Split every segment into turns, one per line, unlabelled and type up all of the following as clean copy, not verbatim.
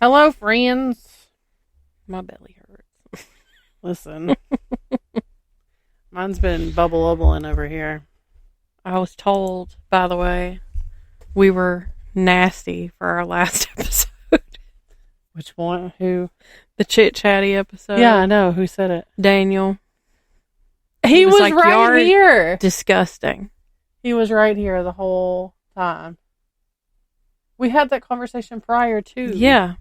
Hello, friends.
My belly hurts.
Listen, mine's been bubbling over here.
I was told, by the way, we were nasty for our last episode.
Which one? Who?
The chit chatty episode.
Yeah, I know. Who said it?
Daniel.
He was
like,
right here.
Disgusting.
He was right here the whole time. We had that conversation prior, too.
Yeah.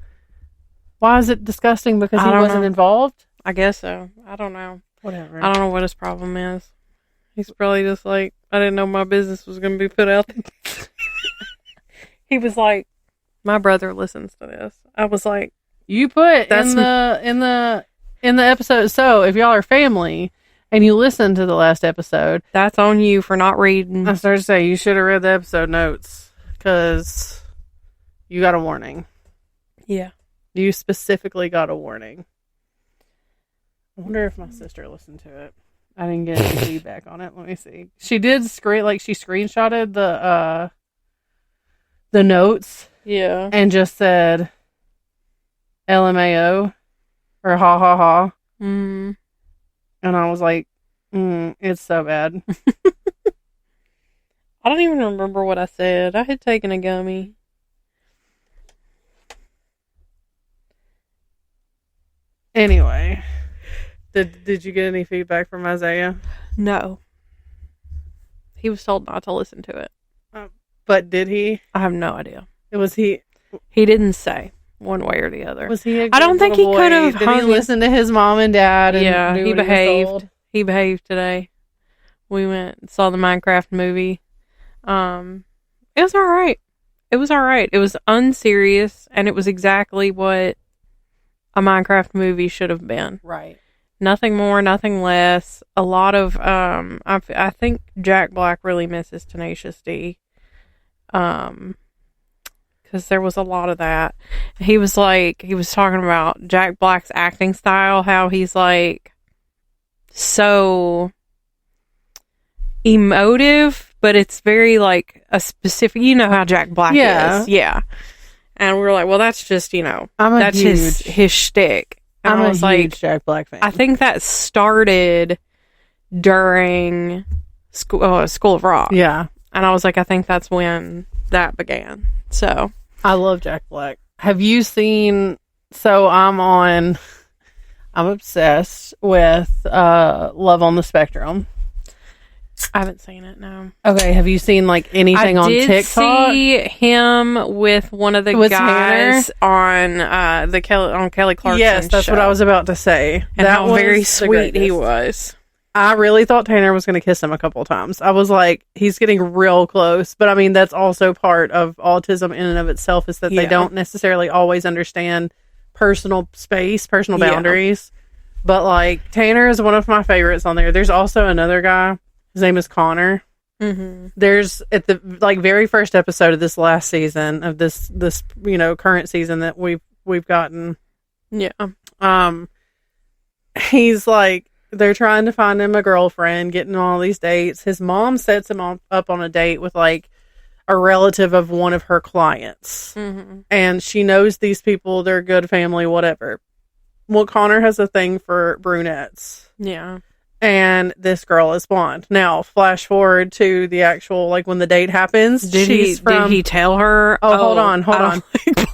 Why is it disgusting? Because he wasn't involved?
I guess so. I don't know.
Whatever.
I don't know what his problem is. He's probably just like, I didn't know my business was going to be put out there. He was like, my brother listens to this. I was like,
you put in the episode. So if y'all are family and you listen to the last episode,
that's on you for not reading.
I started to say you should have read the episode notes because you got a warning.
Yeah.
You specifically got a warning. I wonder if my sister listened to it. I didn't get any feedback on it. Let me see. She did she screenshotted the notes.
Yeah.
And just said LMAO or ha ha ha.
Mm.
And I was like, it's so bad.
I don't even remember what I said. I had taken a gummy.
Anyway, did you get any feedback from Isaiah?
No. He was told not to listen to it.
But did he?
I have no idea.
Was he?
He didn't say one way or the other.
Was he?
I don't think he could have.
Did he listen to his mom and dad? And
yeah,
do
he
what
behaved. He behaved today. We went and saw the Minecraft movie. It was all right. It was all right. It was unserious, and it was exactly what a Minecraft movie should have been.
Right.
Nothing more, nothing less. A lot of I think Jack Black really misses Tenacious D. Because there was a lot of that. He was talking about Jack Black's acting style, how he's like so emotive, but it's very like a specific, you know how Jack Black is. Yeah. And we were like, well, that's just, that's his shtick. And
I'm
I was
a huge
like,
Jack Black fan.
I think that started during School of Rock.
Yeah.
And I was like, I think that's when that began. So
I love Jack Black. Have you seen? So I'm obsessed with Love on the Spectrum.
I haven't seen it. No.
Okay. Have you seen like anything on TikTok?
I did see him with one of the guys on Kelly Clarkson's
Yes, that's
show.
what I was about to say.
And
that
how
was
very sweet he was.
I really thought Tanner was going to kiss him a couple of times. I was like, he's getting real close. But I mean, that's also part of autism in and of itself, is that they don't necessarily always understand personal space, personal boundaries. But like, Tanner is one of my favorites on there. There's also another guy. His name is Connor. Mm-hmm. There's at the very first episode of this last season of this current season that we've gotten.
Yeah.
He's like, they're trying to find him a girlfriend, getting all these dates. His mom sets him up on a date with like a relative of one of her clients. Mm-hmm. And she knows these people, they're good family, whatever. Well, Connor has a thing for brunettes.
Yeah. And
this girl is blonde. Now, flash forward to the actual, like, when the date happens.
Did he tell her?
Oh, hold on.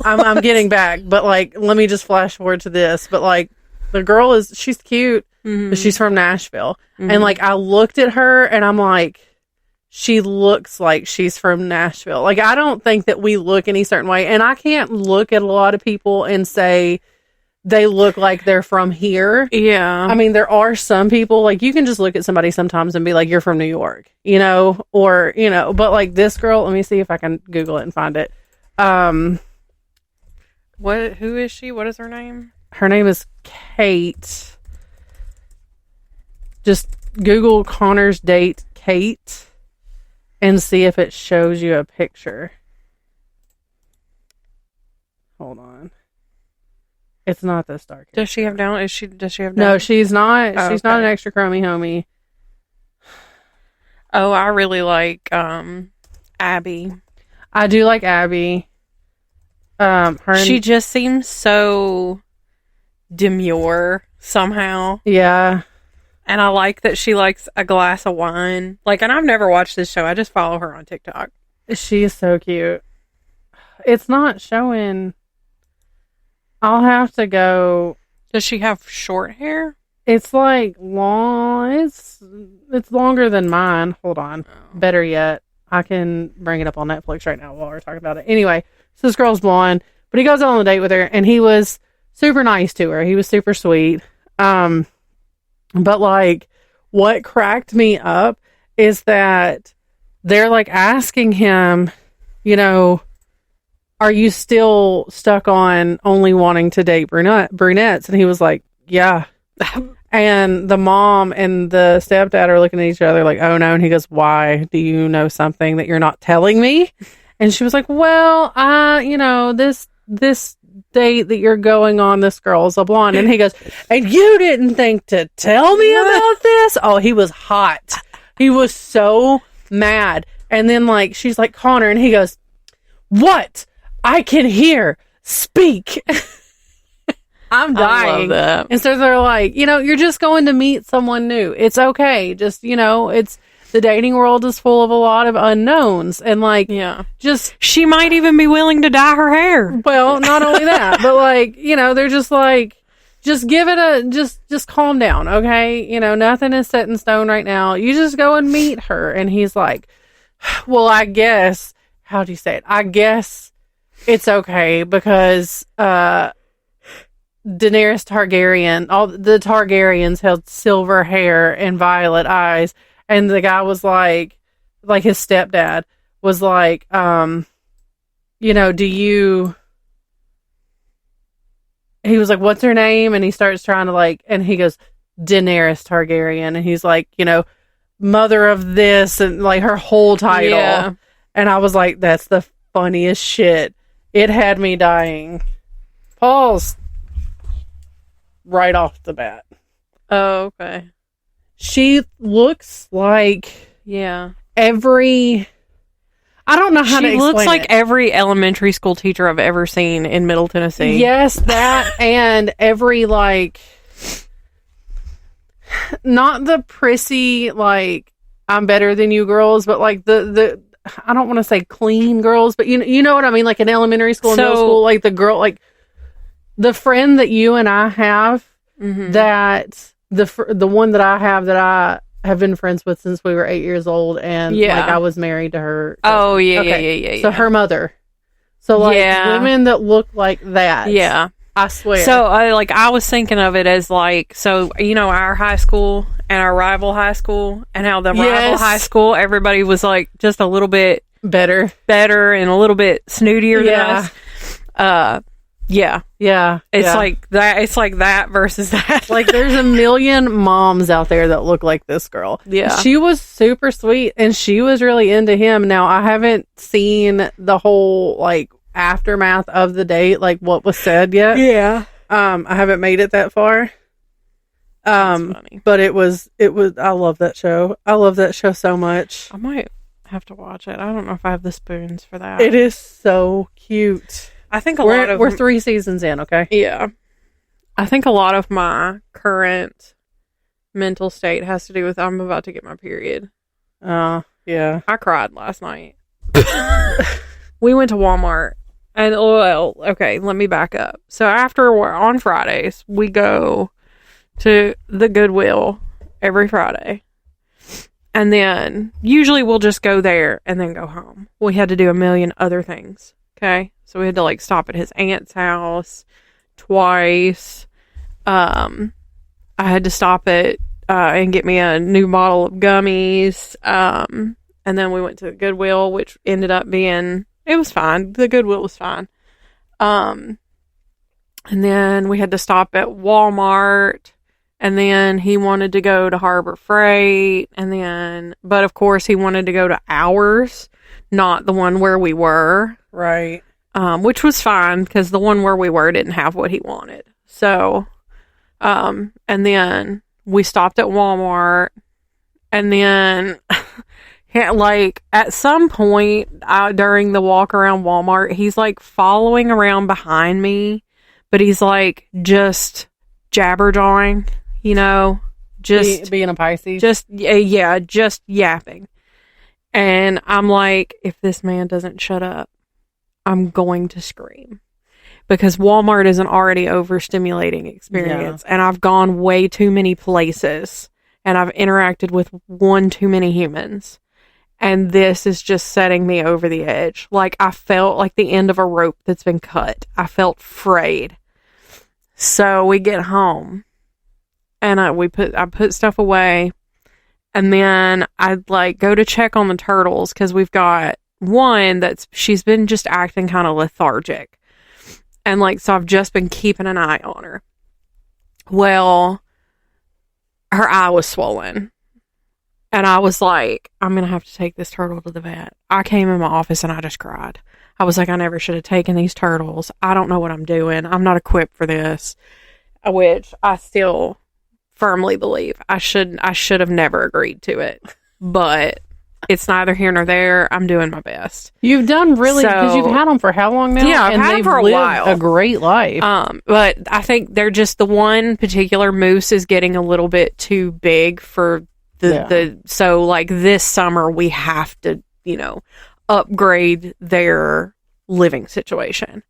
I'm getting back. But, like, let me just flash forward to this. But, like, the girl she's cute, but she's from Nashville. Mm-hmm. And, like, I looked at her, and I'm like, she looks like she's from Nashville. Like, I don't think that we look any certain way. And I can't look at a lot of people and say they look like they're from here.
Yeah.
I mean, there are some people, like, you can just look at somebody sometimes and be like, you're from New York, or, but like this girl, let me see if I can Google it and find it.
Who is she? What is her name?
Her name is Kate. Just Google Connor's date, Kate, and see if it shows you a picture. Hold on. It's not this dark.
Does she have down? Does she have down? No,
she's not. She's not an extra crummy homie.
Oh, I really like Abby.
I do like Abby.
She just seems so demure somehow.
Yeah.
And I like that she likes a glass of wine. Like, and I've never watched this show. I just follow her on TikTok.
She is so cute. It's not showing. I'll have to go.
Does she have short hair?
It's like long. It's longer than mine. Hold on. Oh. Better yet, I can bring it up on Netflix right now while we're talking about it. Anyway, so this girl's blonde, but he goes on a date with her, and he was super nice to her. He was super sweet. But like, what cracked me up is that they're like asking him, you know, are you still stuck on only wanting to date brunettes? And he was like, yeah. And the mom and the stepdad are looking at each other like, oh no. And he goes, why? Do you know something that you're not telling me? And she was like, well, you know, this date that you're going on, this girl's a blonde. And he goes, and you didn't think to tell me about this? Oh, he was hot. He was so mad. And then like, she's like, Connor, and he goes, what? I can hear. Speak. I'm dying.
I love that.
And so they're like, you know, you're just going to meet someone new. It's okay. Just, you know, it's the dating world is full of a lot of unknowns. And like,
yeah,
just
she might even be willing to dye her hair.
Well, not only that, but like, you know, they're just like, just give it a, just calm down. Okay. You know, nothing is set in stone right now. You just go and meet her. And he's like, well, I guess, how do you say it? I guess it's okay because, Daenerys Targaryen, all the Targaryens had silver hair and violet eyes. And the guy was like his stepdad was like, you know, he was like, what's her name? And he starts trying to like, and he goes, Daenerys Targaryen. And he's like, you know, mother of this and like her whole title. Yeah. And I was like, that's the funniest shit. It had me dying. Pause. Right off the bat.
Oh, okay.
She looks like
I
don't know how to explain it. She looks
like every elementary school teacher I've ever seen in Middle Tennessee.
Yes, that and every like not the prissy like I'm better than you girls, but like the I don't want to say clean girls, but you know what I mean, like in elementary school and middle school, like the girl, like the friend that you and I have, that the one that I have been friends with since we were 8 years old, and like I was married to her.
Oh yeah.
So her mother. So like women that look like that.
Yeah,
I swear.
So I was thinking of it as like, so you know, our high school and our rival high school, and how the rival high school everybody was like just a little bit better and a little bit snootier than us. Yeah. It's like that. It's like that versus that.
Like there's a million moms out there that look like this girl.
Yeah.
She was super sweet and she was really into him. Now I haven't seen the whole like aftermath of the date, like what was said yet.
Yeah.
I haven't made it that far.
That's funny.
But it was, I love that show. I love that show so much.
I might have to watch it. I don't know if I have the spoons for that.
It is so cute.
I think we're
3 seasons in, okay?
Yeah. I think a lot of my current mental state has to do with I'm about to get my period.
Yeah.
I cried last night. We went to Walmart and okay, let me back up. So on Fridays, we go to the Goodwill every Friday. And then usually we'll just go there and then go home. We had to do a million other things. Okay. So we had to like stop at his aunt's house twice. I had to stop at and get me a new bottle of gummies. And then we went to the Goodwill, which ended up being, it was fine. The Goodwill was fine. And then we had to stop at Walmart. And then he wanted to go to Harbor Freight. But of course he wanted to go to ours, not the one where we were.
Right.
Which was fine because the one where we were didn't have what he wanted. So, and then we stopped at Walmart, and then Like, at some point during the walk around Walmart, he's like following around behind me, but he's like just jabber-jawing, just
being a Pisces.
Just yapping. And I'm like, if this man doesn't shut up, I'm going to scream. Because Walmart is an already overstimulating experience. Yeah. And I've gone way too many places. And I've interacted with one too many humans. And this is just setting me over the edge. Like, I felt like the end of a rope that's been cut. I felt frayed. So we get home. And I put stuff away. And then I'd like go to check on the turtles. Because we've got one she's been just acting kind of lethargic. And like, so I've just been keeping an eye on her. Well, her eye was swollen. And I was like, I'm going to have to take this turtle to the vet. I came in my office and I just cried. I was like, I never should have taken these turtles. I don't know what I'm doing. I'm not equipped for this. Which I still firmly believe I should have never agreed to it. But it's neither here nor there. I'm doing my best.
You've done really, because you've had them for how long now?
Yeah, I've had them for a while.
A great life.
But I think they're just, the one particular moose is getting a little bit too big for so like this summer we have to, upgrade their living situation.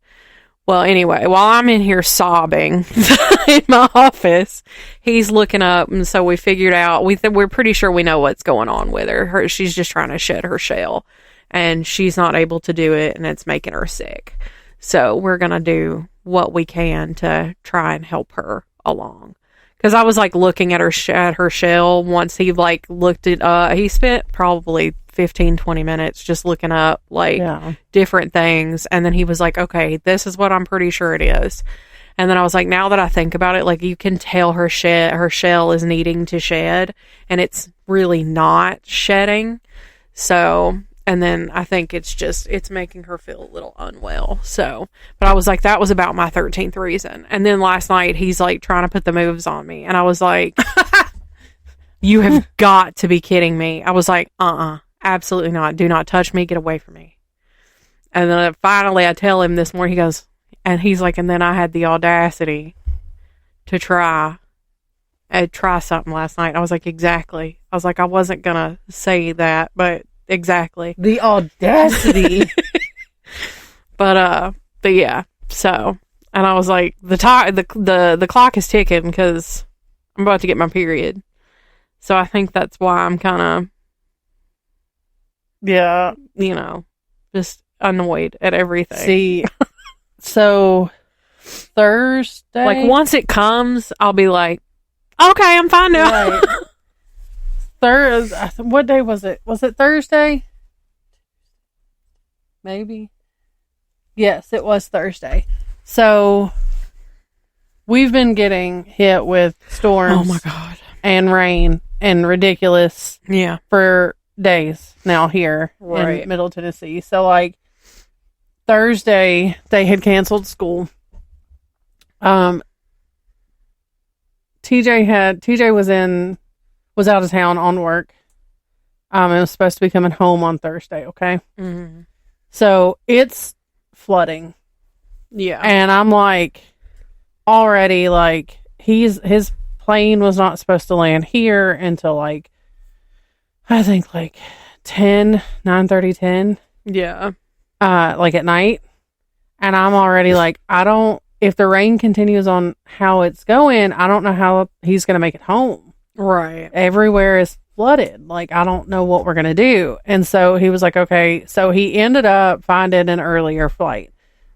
Well, anyway, while I'm in here sobbing in my office, he's looking up, and so we figured out, we're pretty sure we know what's going on with her. She's just trying to shed her shell, and she's not able to do it, and it's making her sick. So we're going to do what we can to try and help her along. Because I was, like, looking at her shell once he, like, looked it up. He spent probably 15, 20 minutes just looking up, like, different things. And then he was like, okay, this is what I'm pretty sure it is. And then I was like, now that I think about it, like, you can tell her shell is needing to shed. And it's really not shedding. So, and then I think it's making her feel a little unwell. So, but I was like, that was about my 13th reason. And then last night, he's like trying to put the moves on me. And I was like, you have got to be kidding me. I was like, absolutely not. Do not touch me. Get away from me. And then finally I tell him this morning, he goes, and he's like, and then I had the audacity to try something last night. I was like, exactly. I was like, I wasn't going to say that, but exactly.
The audacity.
But yeah. So, and I was like, the clock is ticking because I'm about to get my period. So I think that's why I'm kind of, just annoyed at everything.
See, so Thursday,
like once it comes, I'll be like, okay, I'm fine now. Right.
What day was it? Was it Thursday? Maybe. Yes, it was Thursday. So we've been getting hit with storms.
Oh my God.
And rain and ridiculous.
Yeah.
For days now here in Middle Tennessee. So like Thursday they had canceled school. TJ was out of town on work. And was supposed to be coming home on Thursday, okay?
Mm-hmm.
So it's flooding.
Yeah.
And I'm like, already, like, his plane was not supposed to land here until, like, I think, like, 9:30, 10.
Yeah.
Like, at night. And I'm already like, if the rain continues on how it's going, I don't know how he's going to make it home.
Right.
Everywhere is flooded. Like, I don't know what we're going to do. And so he was like, okay. So he ended up finding an earlier flight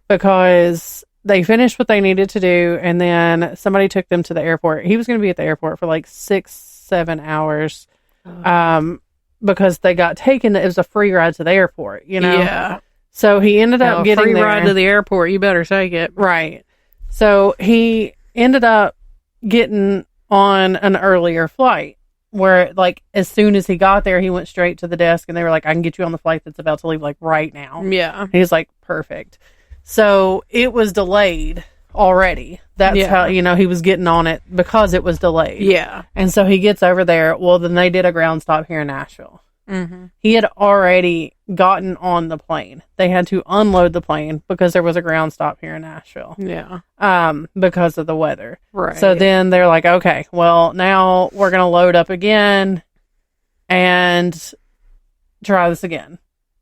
because they finished what they needed to do. And then somebody took them to the airport. He was going to be at the airport for like 6-7 hours. Because they got taken. It was a free ride to the airport, Yeah. So he ended up getting
free
there.
Ride to the airport. You better take it.
Right. So he ended up getting on an earlier flight where, like, as soon as he got there, he went straight to the desk and they were like, I can get you on the flight that's about to leave, like, right now.
Yeah.
He's like, perfect. So it was delayed already. That's how, he was getting on it because it was delayed.
Yeah.
And so he gets over there. Well, then they did a ground stop here in Nashville.
Mm-hmm.
He had already gotten on the plane. They had to unload the plane because there was a ground stop here in Nashville.
Yeah.
Because of the weather.
Right.
So then they're like, okay, well, now we're going to load up again and try this again.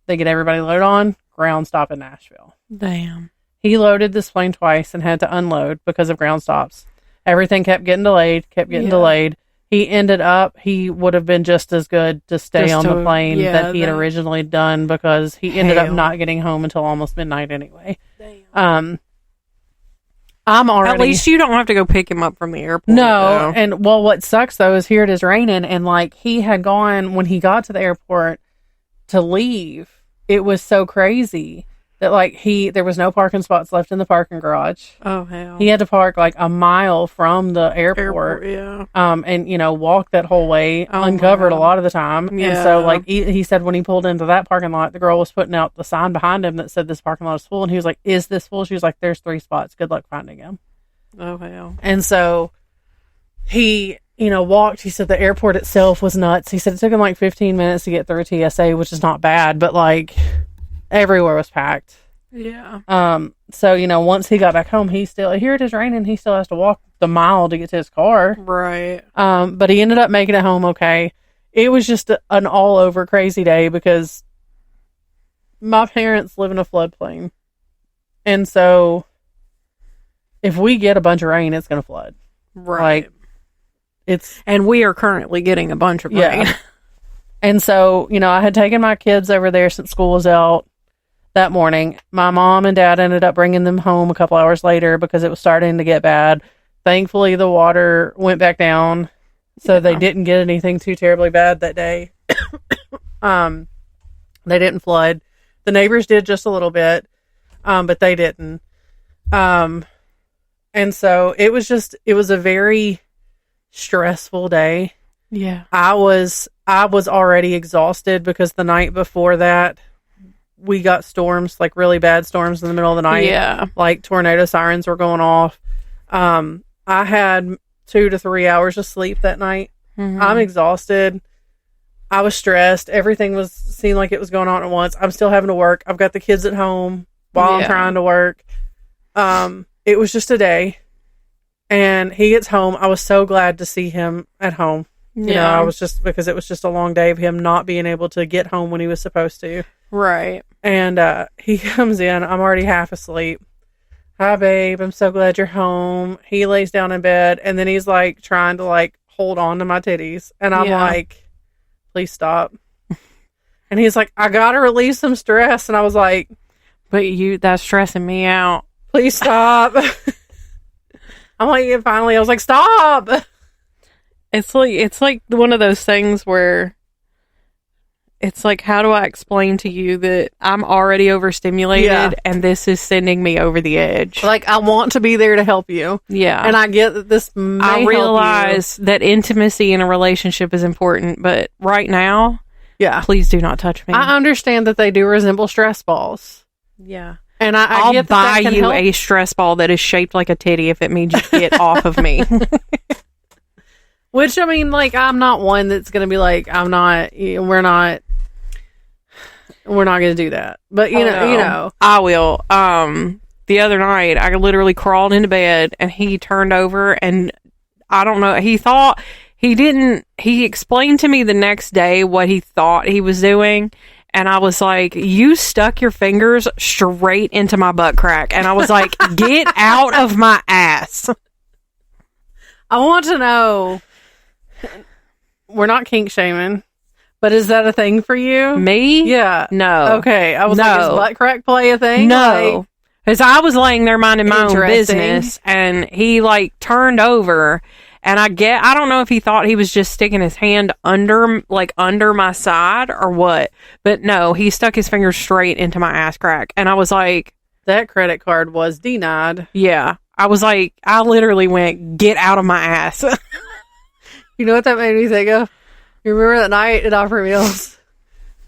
They get everybody loaded on, ground stop in Nashville.
Damn.
He loaded this plane twice and had to unload because of ground stops. Everything kept getting delayed. He would have been just as good to stay on the plane that he had originally done, because he ended up not getting home until almost midnight anyway.
Damn.
I'm already...
At least you don't have to go pick him up from the airport.
No, and well, what sucks though is here it is raining, and like he had gone, when he got to the airport to leave, it was so crazy that like there was no parking spots left in the parking garage.
Oh hell.
He had to park like a mile from the airport.
Yeah.
And walk that whole way uncovered a lot of the time.
Yeah.
And so like he said when he pulled into that parking lot, the girl was putting out the sign behind him that said this parking lot is full, and he was like, "Is this full?" She was like, "There's 3 spots. Good luck finding him."
Oh hell.
And so he walked. He said the airport itself was nuts. He said it took him like 15 minutes to get through TSA, which is not bad, but like everywhere was packed.
Yeah.
So, once he got back home, here it is raining. He still has to walk the mile to get to his car.
Right.
But he ended up making it home okay. It was just an all over crazy day because my parents live in a floodplain. And so if we get a bunch of rain, it's going to flood.
Right.
Like,
and we are currently getting a bunch of rain.
And so, I had taken my kids over there since school was out that morning. My mom and dad ended up bringing them home a couple hours later because it was starting to get bad. Thankfully, the water went back down, so they didn't get anything too terribly bad that day. They didn't flood. The neighbors did just a little bit, but they didn't. And so it was a very stressful day.
Yeah.
I was already exhausted because the night before that, we got storms, like really bad storms in the middle of the night.
Yeah.
Like tornado sirens were going off. I had 2 to 3 hours of sleep that night. Mm-hmm. I'm exhausted. I was stressed. Everything seemed like it was going on at once. I'm still having to work. I've got the kids at home while I'm trying to work. It was just a day. And he gets home. I was so glad to see him at home. I was just, because it was just a long day of him not being able to get home when he was supposed to.
Right.
And he comes in. I'm already half asleep. "Hi, babe. I'm so glad you're home." He lays down in bed, and then he's like trying to like hold on to my titties. And I'm like, "Please stop." And he's like, "I gotta release some stress." And I was like,
"But that's stressing me out.
Please stop." I'm like, finally, I was like, "Stop."
It's like one of those things where it's like, how do I explain to you that I'm already overstimulated and this is sending me over the edge?
Like, I want to be there to help you.
Yeah.
And I get that this may
I realize
help you.
that intimacy in a relationship is important, but right now, please do not touch me.
I understand that they do resemble stress balls.
Yeah.
And
I'll
get
buy
that
you
help.
a stress ball that is shaped like a titty if it means you get off of me.
Which, I mean, like, I'm not one that's going to be like, we're not going to do that. But, you know.
I will. The other night, I literally crawled into bed and he turned over and I don't know, he explained to me the next day what he thought he was doing. And I was like, "You stuck your fingers straight into my butt crack." And I was like, "Get out of my ass."
I want to know, we're not kink shaming, but is that a thing for you?
Me?
Yeah.
No.
Okay. I was like, is butt crack play a thing?
No. Because I was laying there minding my own business and he like turned over and I don't know if he thought he was just sticking his hand under my side or what, but no, he stuck his finger straight into my ass crack. And I was like,
that credit card was denied.
Yeah. I was like, I literally went, "Get out of my ass."
You know what that made me think of? You remember that night at Opera Mills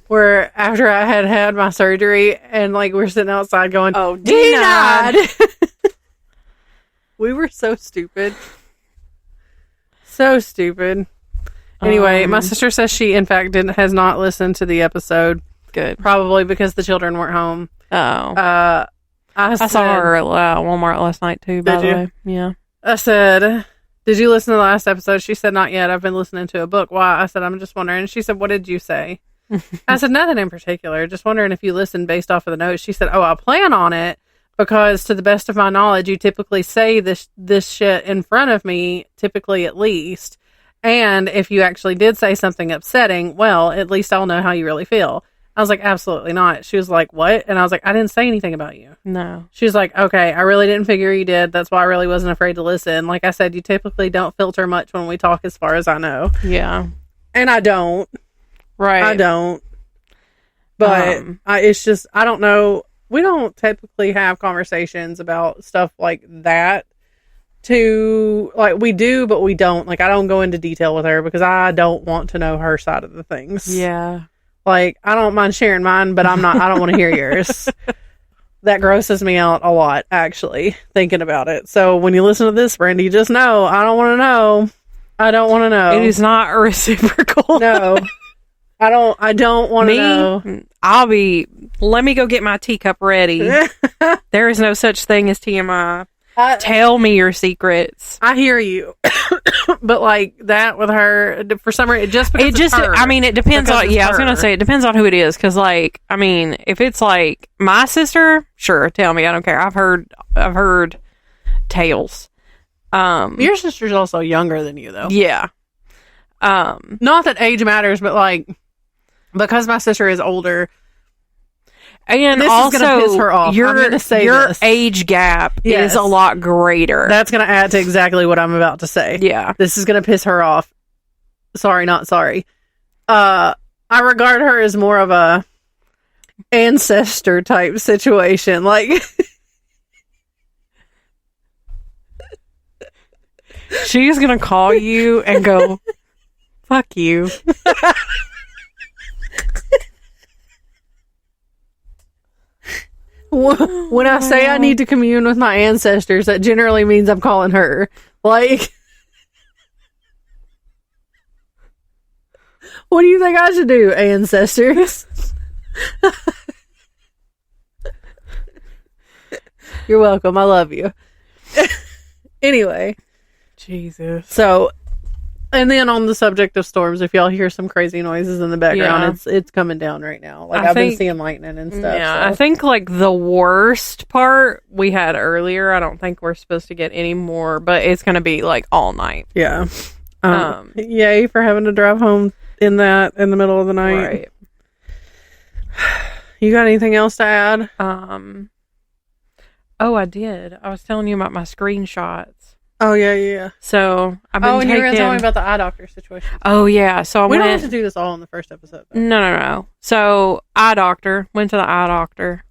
where after I had my surgery and like we're sitting outside going,
"Oh, denied."
We were so stupid. So stupid. Anyway, my sister says she, in fact, has not listened to the episode.
Good.
Probably because the children weren't home.
Oh. I saw her at Walmart last night, too, by the way. Yeah.
I said, did you listen to the last episode? She said, not yet. I've been listening to a book. Why? I said, I'm just wondering. She said, what did you say? I said, nothing in particular. Just wondering if you listened based off of the notes. She said, oh, I plan on it because to the best of my knowledge, you typically say this shit in front of me, typically at least. And if you actually did say something upsetting, well, at least I'll know how you really feel. I was like, absolutely not. She was like, what? And I was like, I didn't say anything about you.
No.
She was like, okay, I really didn't figure you did. That's why I really wasn't afraid to listen. Like I said, you typically don't filter much when we talk as far as I know.
Yeah.
And I don't.
Right.
I don't. But it's just, I don't know. We don't typically have conversations about stuff like that. We do, but we don't. Like, I don't go into detail with her because I don't want to know her side of the things.
Yeah.
Like, I don't mind sharing mine, but I don't want to hear yours. That grosses me out a lot, actually, thinking about it. So when you listen to this, Brandy, just know, I don't want to know. I don't want to know.
It is not reciprocal.
No. I don't want to know.
Let me go get my teacup ready. There is no such thing as TMI. Tell me your secrets.
I hear you. But like that with her, for some reason, it
depends on, I was going to say, it depends on who it is. Cause like, I mean, if it's like my sister, sure, tell me, I don't care. I've heard tales.
Your sister's also younger than you though.
Yeah.
Not that age matters, but like, because my sister is older,
and
this
also,
is going to piss her off.
Your age gap is a lot greater.
That's going to add to exactly what I'm about to say.
Yeah.
This is going to piss her off. Sorry, not sorry. I regard her as more of a ancestor type situation. Like,
she's going to call you and go, fuck you.
When I say I need to commune with my ancestors, that generally means I'm calling her. Like, what do you think I should do, ancestors? You're welcome. I love you. Anyway.
Jesus.
So, and then on the subject of storms, if y'all hear some crazy noises in the background, it's coming down right now. Like, I've been seeing lightning and stuff.
Yeah,
so.
I think like the worst part we had earlier. I don't think we're supposed to get any more, but it's going to be like all night.
Yeah. Yay for having to drive home in the middle of the night.
Right.
You got anything else to add?
Oh, I did. I was telling you about my screenshots.
Oh, yeah.
So, I've been
and you were going to tell me about the eye doctor situation.
Oh, yeah. So,
we don't have to do this all in the first episode, though.
No. So, went to the eye doctor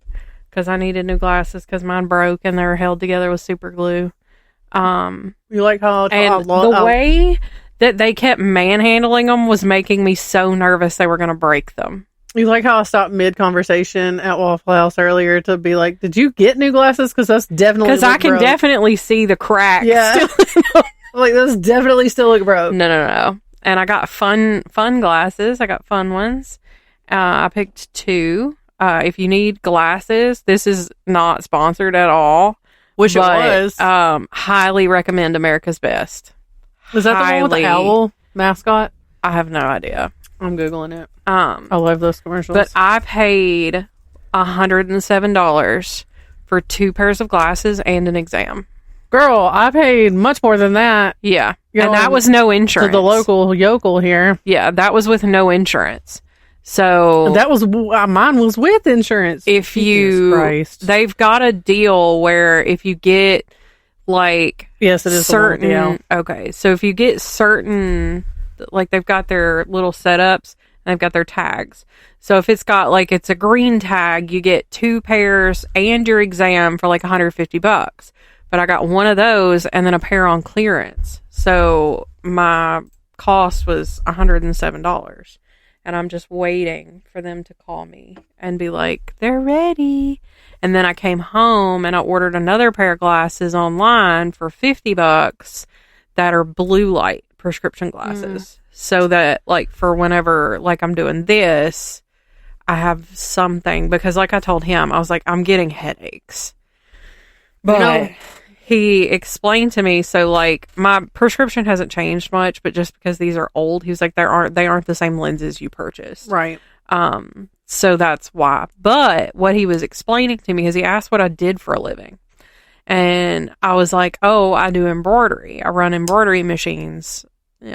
because I needed new glasses because mine broke and they were held together with super glue.
You like how...
the way that they kept manhandling them was making me so nervous they were going to break them.
You like how I stopped mid-conversation at Waffle House earlier to be like, did you get new glasses? Because that's definitely...
Because I can definitely see the cracks.
Yeah. Like, those definitely still look broke.
No. And I got fun glasses. I got fun ones. I picked 2. If you need glasses, this is not sponsored at all.
Wish it was.
Highly recommend America's Best.
Is that the one with the owl mascot?
I have no idea.
I'm Googling it. I love those commercials.
But I paid $107 for 2 pairs of glasses and an exam.
Girl, I paid much more than that.
Yeah. And that was no insurance.
To the local yokel here.
Yeah, that was with no insurance. So
that was mine was with insurance.
If they've got a deal where if you get like
yes, it is certain.
Okay, so if you get certain, like they've got their little setups and they've got their tags. So if it's got like it's a green tag, you get 2 pairs and your exam for like $150. But I got one of those and then a pair on clearance. So my cost was $107. And I'm just waiting for them to call me and be like, they're ready. And then I came home and I ordered another pair of glasses online for $50 that are blue light prescription glasses. so that, like, for whenever, like, I'm doing this, I have something, because like I told him, I was like, I'm getting headaches. But he explained to me, so, like, my prescription hasn't changed much, but just because these are old, he was like, they aren't the same lenses you purchased.
Right.
So that's why. But what he was explaining to me is he asked what I did for a living. And I was like, oh, I do embroidery. I run embroidery machines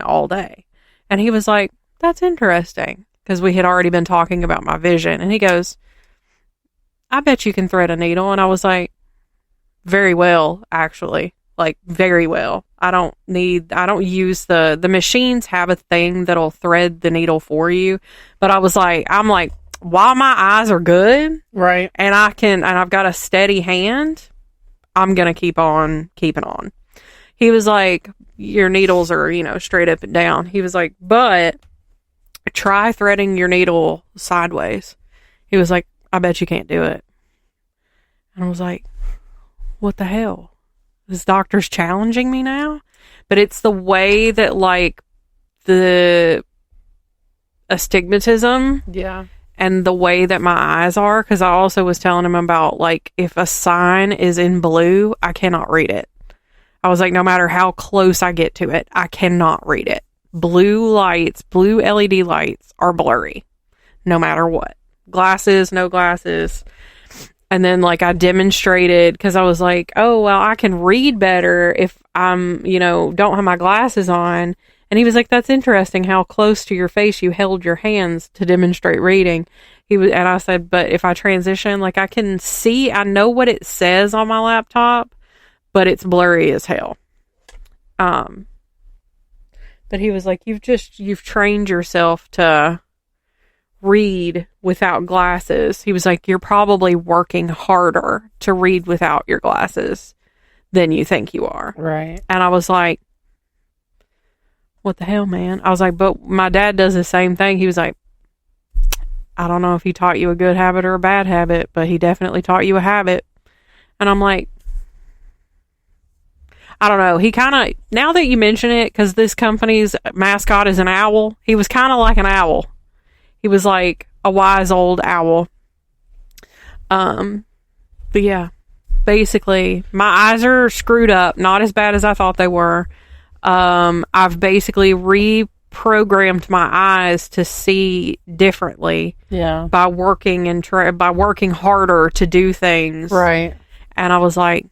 all day. And he was like, that's interesting. Because we had already been talking about my vision. And he goes, I bet you can thread a needle. And I was like, very well, actually. Like, very well. I don't use the machines have a thing that'll thread the needle for you. But I'm like, while my eyes are good.
Right.
And I've got a steady hand, I'm going to keep on keeping on. He was like, your needles are, straight up and down. He was like, but try threading your needle sideways. He was like, I bet you can't do it. And I was like, what the hell? This doctor's challenging me now? But it's the way that, like, the astigmatism.
Yeah.
And the way that my eyes are, because I also was telling him about, like, if a sign is in blue, I cannot read it. I was like, no matter how close I get to it, I cannot read it. Blue LED lights are blurry, no matter what. Glasses, no glasses. And then, like, I demonstrated, because I was like, oh, well, I can read better if I'm, don't have my glasses on. And he was like, that's interesting how close to your face you held your hands to demonstrate reading. And I said, but if I transition, like, I can see, I know what it says on my laptop, but it's blurry as hell. But he was like, you've trained yourself to read without glasses. He was like, you're probably working harder to read without your glasses than you think you are.
Right.
And I was like, what the hell, man? I was like, but my dad does the same thing. He was like, I don't know if he taught you a good habit or a bad habit, but he definitely taught you a habit. And I'm like, I don't know. He kind of, now that you mention it, because this company's mascot is an owl, he was kind of like an owl. He was like a wise old owl. But yeah, basically, my eyes are screwed up. Not as bad as I thought they were. I've basically reprogrammed my eyes to see differently.
Yeah.
By working by working harder to do things.
Right.
And I was like,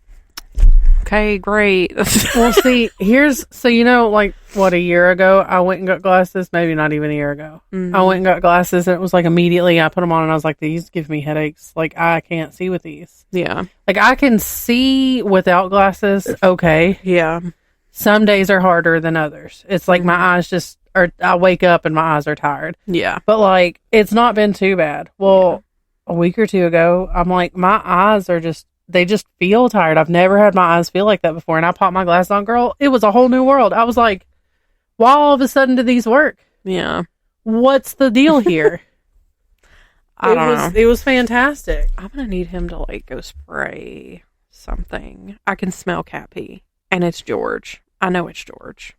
okay, great.
Well, see, like, what, a year ago, I went and got glasses, maybe not even a year ago. Mm-hmm. I went and got glasses, and it was like immediately I put them on, and I was like, these give me headaches. Like, I can't see with these.
Yeah.
Like, I can see without glasses, okay.
Yeah.
Some days are harder than others. It's like my eyes I wake up and my eyes are tired.
Yeah.
But, like, it's not been too bad. Well, a week or two ago, I'm like, my eyes are they just feel tired. I've never had my eyes feel like that before. And I popped my glasses on, girl. It was a whole new world. I was like, why all of a sudden do these work?
Yeah.
What's the deal here?
I don't know.
It was fantastic.
I'm going to need him to, like, go spray something. I can smell cat pee. And it's George. I know it's George.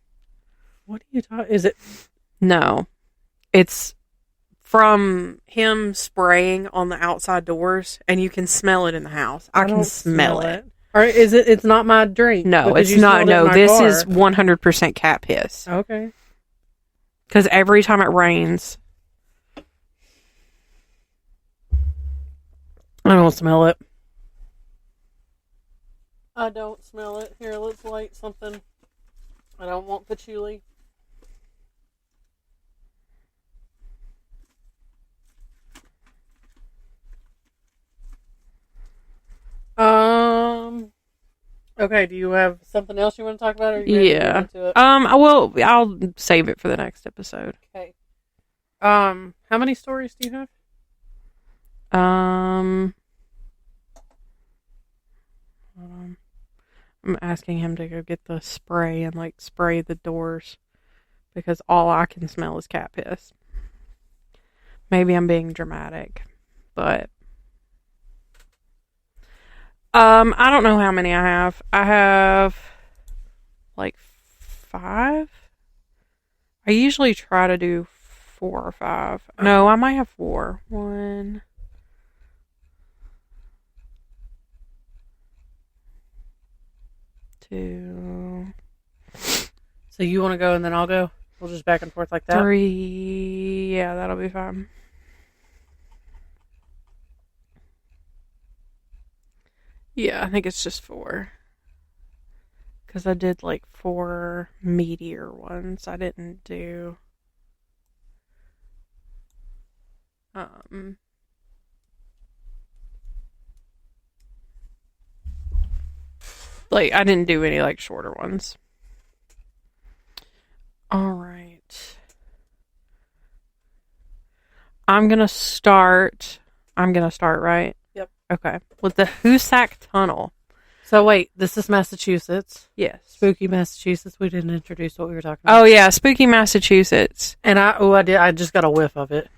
What are you talking? Is it?
No. It's from him spraying on the outside doors, and you can smell it in the house. I can smell it.
Or is it? It's not my drink.
No, it's not. No, this is 100% cat piss.
Okay.
Because every time it rains,
I don't smell it. I don't smell it. Here, let's light something. I don't want patchouli. Okay, do you have something else you want to talk about? Or are you ready to get into it?
I'll save it for the next episode.
Okay. How many stories do you have?
I'm asking him to go get the spray and, like, spray the doors, because all I can smell is cat piss. Maybe I'm being dramatic, but I don't know how many I have. I have like 5. I usually try to do 4 or 5. No, I might have 4. 1, 2.
So you want to go and then I'll go? We'll just back and forth like that?
3. Yeah, that'll be fine. Yeah, I think it's just 4. Because I did like 4 meteor ones. I didn't do... like, I didn't do any like shorter ones. Alright. I'm gonna start, right?
Yep.
Okay. With the Hoosac Tunnel.
So wait, this is Massachusetts.
Yes.
Spooky Massachusetts. We didn't introduce what we were talking about.
Oh yeah, Spooky Massachusetts.
And I just got a whiff of it.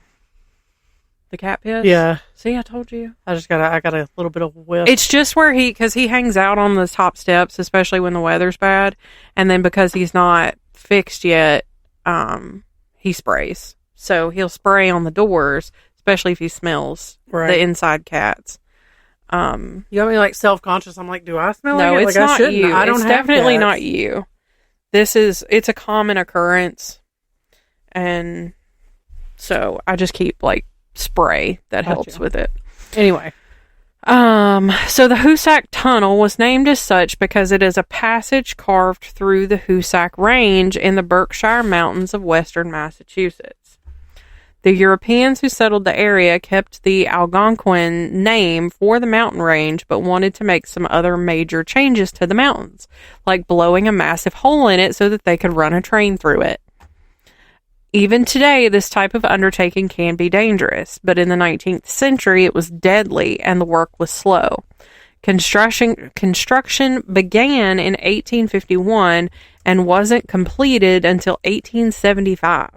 The cat piss?
Yeah.
See, I told you.
I got a little bit of whiff.
It's just where because he hangs out on the top steps, especially when the weather's bad. And then because he's not fixed yet, he sprays. So he'll spray on the doors, especially if he smells the inside cats.
You got me like self-conscious. I'm like, do I smell
no,
like it?
It's
like,
not you.
I don't
it's
have
definitely
cats.
not you. It's a common occurrence. And so I just keep like spray that helps with it.
Anyway.
So the Hoosac Tunnel was named as such because it is a passage carved through the Hoosac Range in the Berkshire Mountains of western Massachusetts. The Europeans who settled the area kept the Algonquin name for the mountain range, but wanted to make some other major changes to the mountains, like blowing a massive hole in it so that they could run a train through it. Even today, this type of undertaking can be dangerous, but in the 19th century, it was deadly and the work was slow. Construction began in 1851 and wasn't completed until 1875.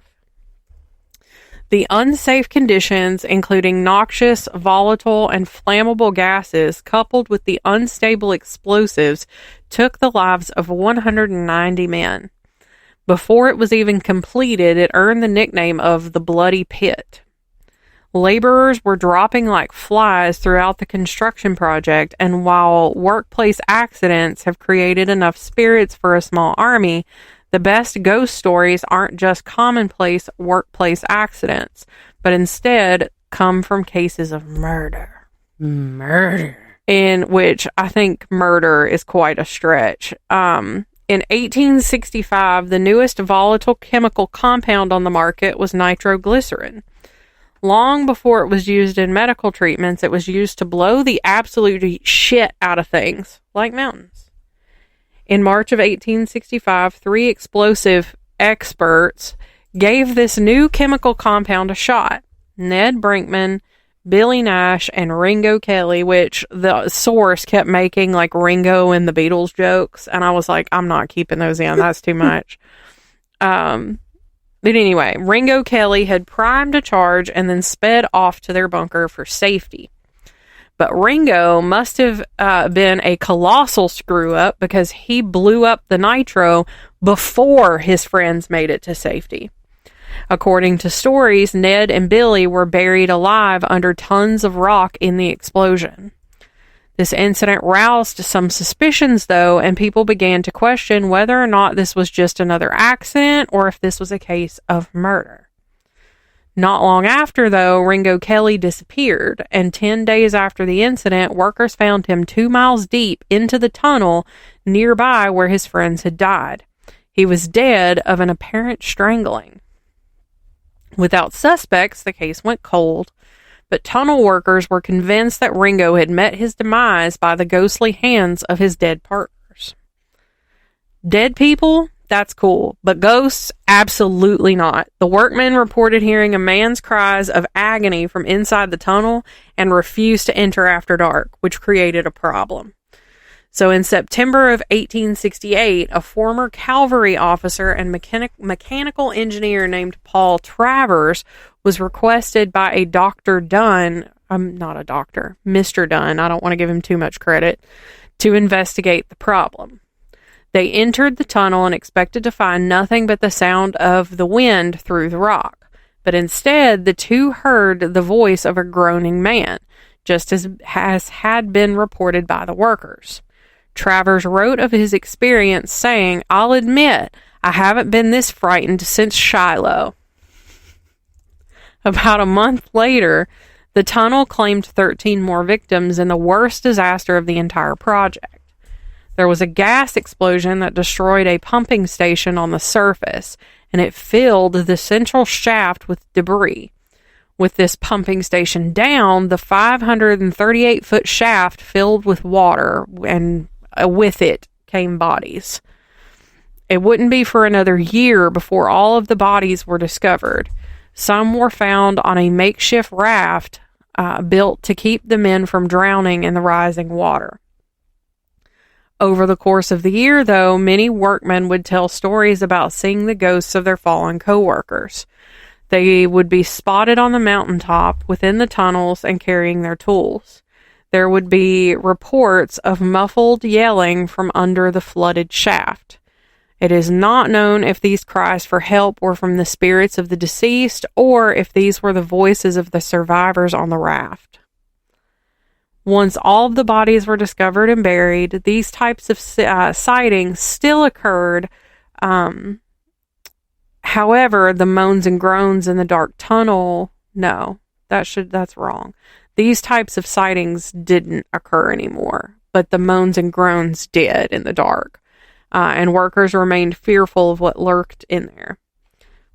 The unsafe conditions, including noxious, volatile, and flammable gases, coupled with the unstable explosives, took the lives of 190 men. Before it was even completed, it earned the nickname of the Bloody Pit. Laborers were dropping like flies throughout the construction project, and while workplace accidents have created enough spirits for a small army, the best ghost stories aren't just commonplace workplace accidents, but instead come from cases of murder. In which I think murder is quite a stretch. In 1865, the newest volatile chemical compound on the market was nitroglycerin. Long before it was used in medical treatments, it was used to blow the absolute shit out of things, like mountains. In March of 1865, 3 explosive experts gave this new chemical compound a shot. Ned Brinkman, Billy Nash, and Ringo Kelly, which the source kept making like Ringo and the Beatles jokes, and I was like, I'm not keeping those in. That's too much. But anyway, Ringo Kelly had primed a charge and then sped off to their bunker for safety. But Ringo must have been a colossal screw-up because he blew up the nitro before his friends made it to safety. According to stories, Ned and Billy were buried alive under tons of rock in the explosion. This incident roused some suspicions, though, and people began to question whether or not this was just another accident or if this was a case of murder. Not long after, though, Ringo Kelly disappeared, and 10 days after the incident, workers found him 2 miles deep into the tunnel nearby where his friends had died. He was dead of an apparent strangling. Without suspects, the case went cold, but tunnel workers were convinced that Ringo had met his demise by the ghostly hands of his dead partners. Dead people? That's cool, but ghosts? Absolutely not. The workmen reported hearing a man's cries of agony from inside the tunnel and refused to enter after dark, which created a problem. So in September of 1868, a former cavalry officer and mechanical engineer named Paul Travers was requested by a Dr. Dunn, not a doctor, Mr. Dunn, I don't want to give him too much credit, to investigate the problem. They entered the tunnel and expected to find nothing but the sound of the wind through the rock. But instead, the two heard the voice of a groaning man, just as had been reported by the workers. Travers wrote of his experience, saying, "I'll admit, I haven't been this frightened since Shiloh." About a month later, the tunnel claimed 13 more victims in the worst disaster of the entire project. There was a gas explosion that destroyed a pumping station on the surface, and it filled the central shaft with debris. With this pumping station down, the 538-foot shaft filled with water, and with it came bodies. It wouldn't be for another year before all of the bodies were discovered. Some were found on a makeshift raft built to keep the men from drowning in the rising water. Over the course of the year, though, many workmen would tell stories about seeing the ghosts of their fallen co-workers. They would be spotted on the mountaintop, within the tunnels, and carrying their tools. There would be reports of muffled yelling from under the flooded shaft. It is not known if these cries for help were from the spirits of the deceased or if these were the voices of the survivors on the raft. Once all of the bodies were discovered and buried, these types of sightings still occurred. However, the moans and groans in the dark tunnel, no, that's wrong. These types of sightings didn't occur anymore, but the moans and groans did in the dark. And workers remained fearful of what lurked in there.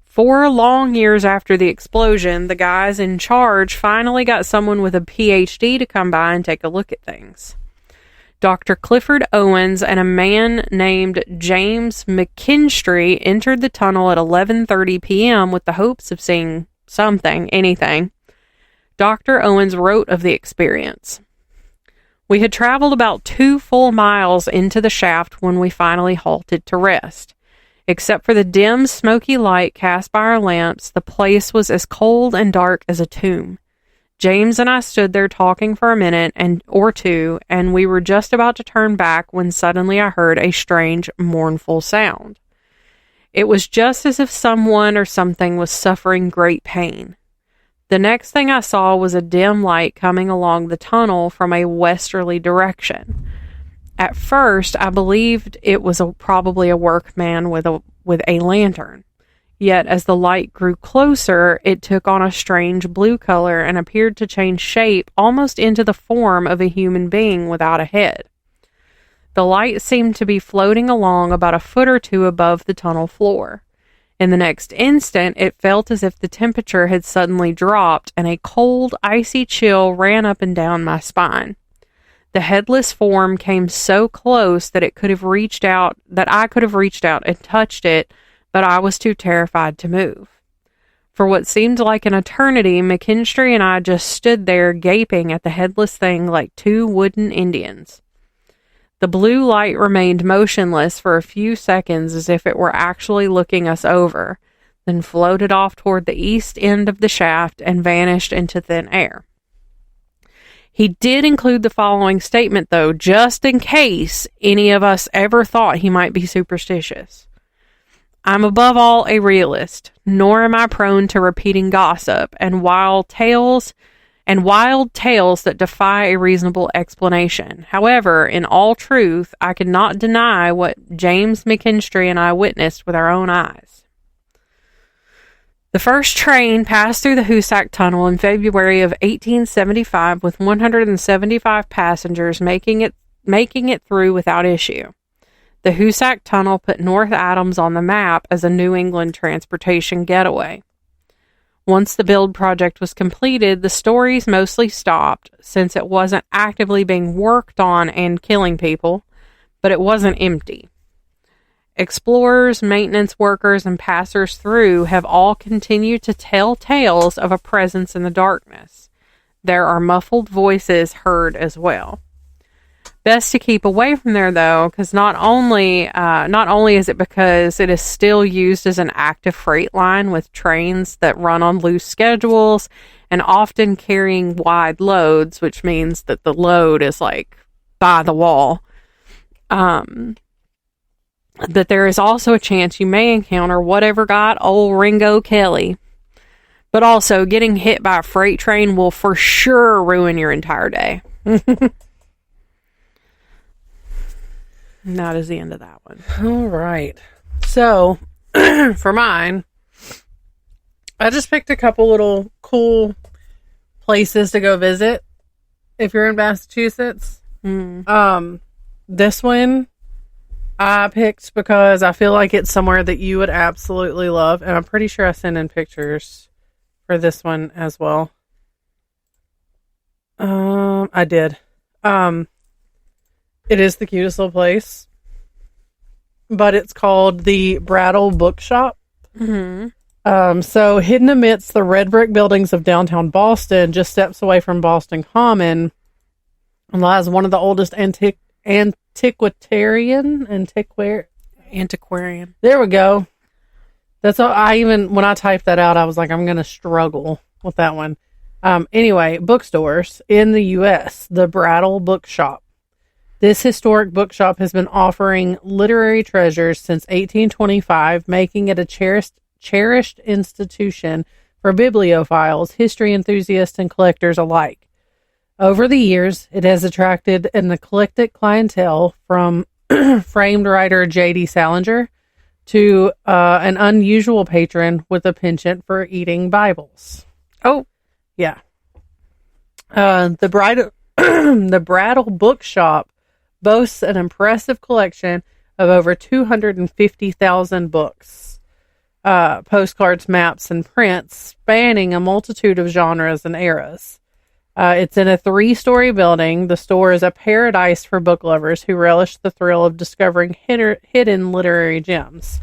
4 long years after the explosion, the guys in charge finally got someone with a PhD to come by and take a look at things. Dr. Clifford Owens and a man named James McKinstry entered the tunnel at 11:30 p.m. with the hopes of seeing something, anything. Dr. Owens wrote of the experience. "We had traveled about 2 full miles into the shaft when we finally halted to rest. Except for the dim, smoky light cast by our lamps, the place was as cold and dark as a tomb. James and I stood there talking for a minute or two, and we were just about to turn back when suddenly I heard a strange, mournful sound. It was just as if someone or something was suffering great pain. The next thing I saw was a dim light coming along the tunnel from a westerly direction. At first, I believed it was probably a workman with a lantern. Yet, as the light grew closer, it took on a strange blue color and appeared to change shape almost into the form of a human being without a head. The light seemed to be floating along about a foot or two above the tunnel floor. In the next instant, it felt as if the temperature had suddenly dropped, and a cold, icy chill ran up and down my spine. The headless form came so close that I could have reached out and touched it, but I was too terrified to move. For what seemed like an eternity, McKinstry and I just stood there gaping at the headless thing like 2 wooden Indians. The blue light remained motionless for a few seconds as if it were actually looking us over, then floated off toward the east end of the shaft and vanished into thin air. He did include the following statement, though, just in case any of us ever thought he might be superstitious. I'm above all a realist, nor am I prone to repeating gossip and wild tales that defy a reasonable explanation. However, in all truth, I could not deny what James McKinstry and I witnessed with our own eyes. The first train passed through the Hoosac Tunnel in February of 1875 with 175 passengers making it through without issue. The Hoosac Tunnel put North Adams on the map as a New England transportation getaway. Once the build project was completed, the stories mostly stopped, since it wasn't actively being worked on and killing people, but it wasn't empty. Explorers, maintenance workers, and passers through have all continued to tell tales of a presence in the darkness. There are muffled voices heard as well. Best to keep away from there, though, because not only is it because it is still used as an active freight line with trains that run on loose schedules and often carrying wide loads, which means that the load is like by the wall. But there is also a chance you may encounter whatever got old Ringo Kelly. But also, getting hit by a freight train will for sure ruin your entire day. That is the end of that one.
All right. So, for mine, I just picked a couple little cool places to go visit if you're in Massachusetts. This one I picked because I feel like it's somewhere that you would absolutely love, and I'm pretty sure I sent in pictures for this one as well. I did. It is the cutest little place, but it's called the Brattle Bookshop. So hidden amidst the red brick buildings of downtown Boston, just steps away from Boston Common, lies one of the oldest antiquarian. There we go. That's all. When I typed that out, I was like, I'm going to struggle with that one. Anyway, bookstores in the U.S., the Brattle Bookshop. This historic bookshop has been offering literary treasures since 1825, making it a cherished institution for bibliophiles, history enthusiasts, and collectors alike. Over the years, it has attracted an eclectic clientele from famed writer J.D. Salinger to an unusual patron with a penchant for eating Bibles.
Oh,
yeah. The Brattle Bookshop boasts an impressive collection of over 250,000 books, postcards, maps, and prints spanning a multitude of genres and eras. It's in a 3-story building. The store is a paradise for book lovers who relish the thrill of discovering hidden literary gems.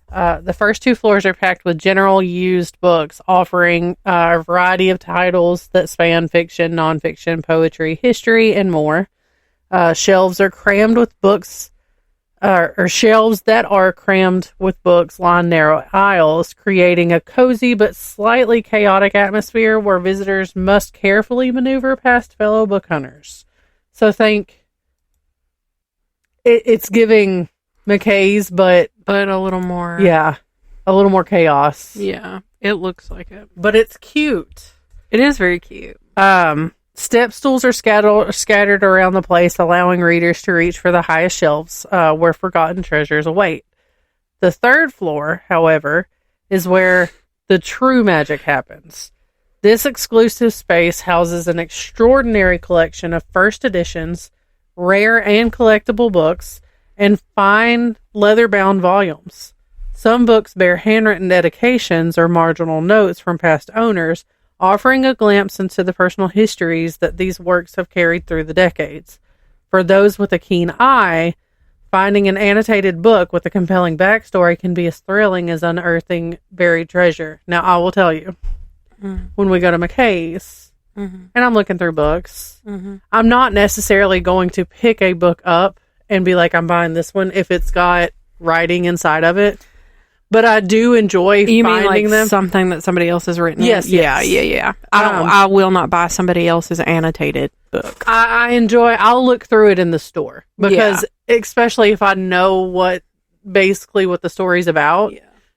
The first 2 floors are packed with general used books, offering a variety of titles that span fiction, nonfiction, poetry, history, and more. Shelves are crammed with books, or shelves that are crammed with books line narrow aisles, creating a cozy but slightly chaotic atmosphere where visitors must carefully maneuver past fellow book hunters. So think it's giving McKay's, but
a little more.
Yeah, a little more chaos.
Yeah, it looks like it.
But it's cute.
It is very cute.
Step stools are scattered around the place, allowing readers to reach for the highest shelves where forgotten treasures await. The 3rd floor, however, is where the true magic happens. This exclusive space houses an extraordinary collection of first editions, rare and collectible books, and fine leather-bound volumes. Some books bear handwritten dedications or marginal notes from past owners, offering a glimpse into the personal histories that these works have carried through the decades. For those with a keen eye, finding an annotated book with a compelling backstory can be as thrilling as unearthing buried treasure. Now, I will tell you, when we go to McKay's, and I'm looking through books, I'm not necessarily going to pick a book up and be like, I'm buying this one if it's got writing inside of it. But I do enjoy finding them.
Something that somebody else has written.
Yes.
Yeah. I will not buy somebody else's annotated book.
I'll look through it in the store because especially if I know basically what the story's about,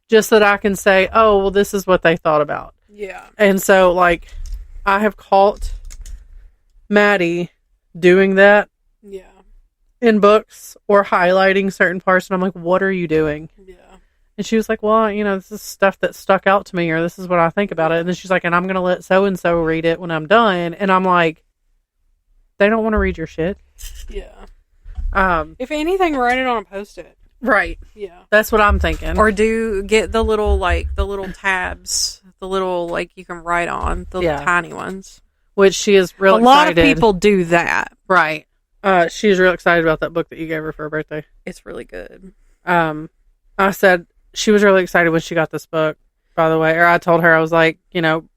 just that I can say, oh, well, this is what they thought about.
Yeah.
And so, like, I have caught Maddie doing that in books or highlighting certain parts, and I'm like, what are you doing?
Yeah.
And she was like, well, this is stuff that stuck out to me, or this is what I think about it. And then she's like, and I'm going to let so-and-so read it when I'm done. And I'm like, they don't want to read your shit.
Yeah. If anything, write it on a Post-it.
Right.
Yeah.
That's what I'm thinking.
Or get the little tabs, the little, you can write on, the tiny ones.
Which she is real excited.
A lot of people do that.
Right. She's real excited about that book that you gave her for her birthday.
It's really good.
I said, she was really excited when she got this book, by the way. Or I told her, I was like,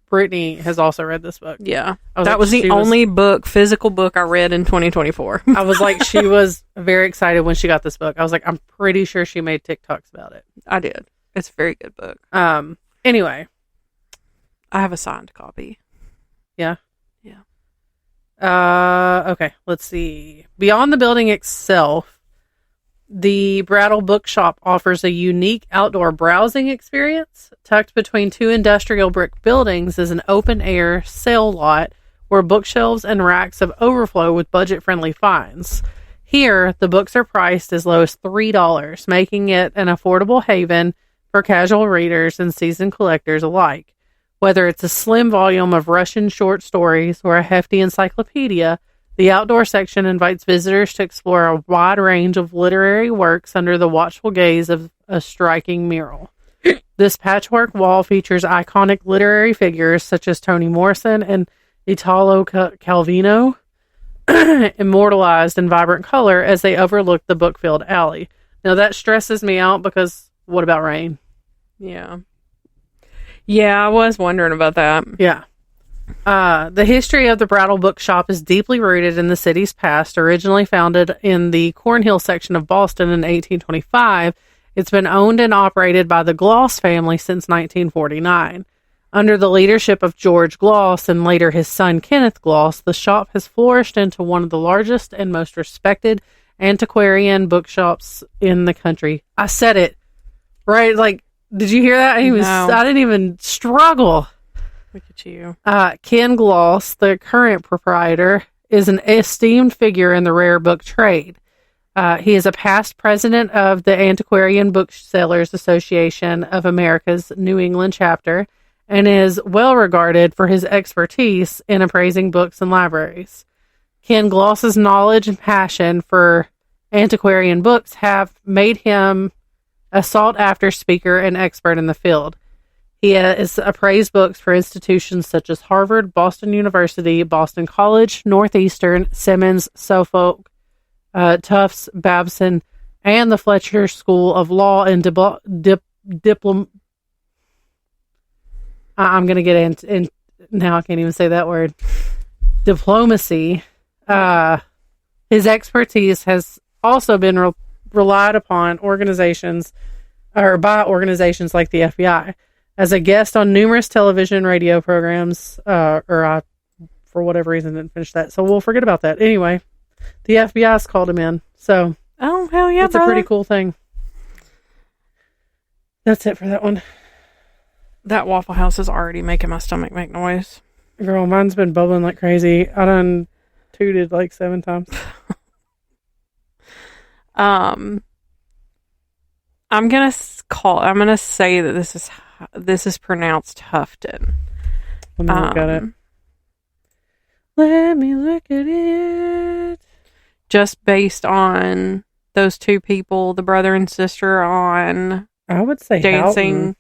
Brittany has also read this book.
Yeah. That was the only physical book I read in 2024.
I was like, she was very excited when she got this book. I was like, I'm pretty sure she made TikToks about it.
I did. It's a very good book.
Anyway.
I have a signed copy.
Yeah?
Yeah.
Okay, let's see. Beyond the building itself, The Brattle Bookshop offers a unique outdoor browsing experience. Tucked between two industrial brick buildings is an open-air sale lot where bookshelves and racks of overflow with budget-friendly finds. Here, the books are priced as low as $3, making it an affordable haven for casual readers and seasoned collectors alike. Whether it's a slim volume of Russian short stories or a hefty encyclopedia, the outdoor section invites visitors to explore a wide range of literary works under the watchful gaze of a striking mural. This patchwork wall features iconic literary figures such as Toni Morrison and Italo Calvino, immortalized in vibrant color as they overlook the book-filled alley. Now that stresses me out because what about rain?
Yeah. Yeah, I was wondering about that.
Yeah. The history of the Brattle Bookshop is deeply rooted in the city's past. Originally founded in the Cornhill section of Boston in 1825, it's been owned and operated by the Gloss family since 1949. Under the leadership of George Gloss and later his son Kenneth Gloss, the shop has flourished into one of the largest and most respected antiquarian bookshops in the country. I said it, right? Like, did you hear that? I didn't even struggle.
Look at you.
Ken Gloss, the current proprietor, is an esteemed figure in the rare book trade. He is a past president of the Antiquarian Booksellers Association of America's New England chapter and is well regarded for his expertise in appraising books and libraries. Ken Gloss's knowledge and passion for antiquarian books have made him a sought-after speaker and expert in the field. He has appraised books for institutions such as Harvard, Boston University, Boston College, Northeastern, Simmons, Suffolk, Tufts, Babson, and the Fletcher School of Law and I'm going to get in now I can't even say that word. Diplomacy. His expertise has also been relied upon by organizations like the FBI. As a guest on numerous television and radio programs, for whatever reason didn't finish that, so we'll forget about that. Anyway, the FBI's called him in, so
oh hell yeah,
it's a pretty cool thing. That's it for that one.
That Waffle House is already making my stomach make noise.
Girl, mine's been bubbling like crazy. I done tooted like 7 times.
I'm gonna say that this is pronounced Houghton.
Let me look at it. Let me look at it.
Just based on those two people, the brother and sister on
I would say
Dancing.
Houghton.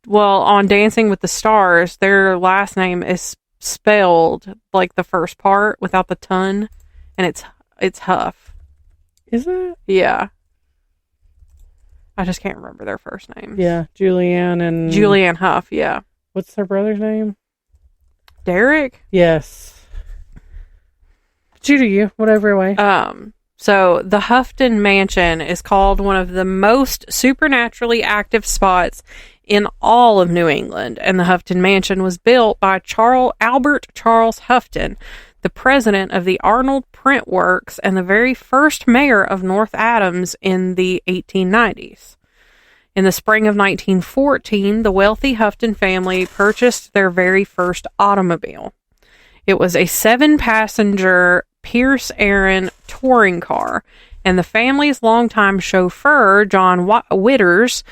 Well, on Dancing with the Stars, their last name is spelled like the first part without the ton, and it's Huff.
Is it?
Yeah. I just can't remember their first names.
Yeah,
Julianne Huff, yeah.
What's their brother's name?
Derek?
Yes. But you, whatever way.
So the Houghton Mansion is called one of the most supernaturally active spots in all of New England, and the Houghton Mansion was built by Albert Charles Houghton, the president of the Arnold Print Works and the very first mayor of North Adams in the 1890s. In the spring of 1914, the wealthy Houghton family purchased their very first automobile. It was a 7-passenger Pierce Arrow touring car, and the family's longtime chauffeur, John Witters,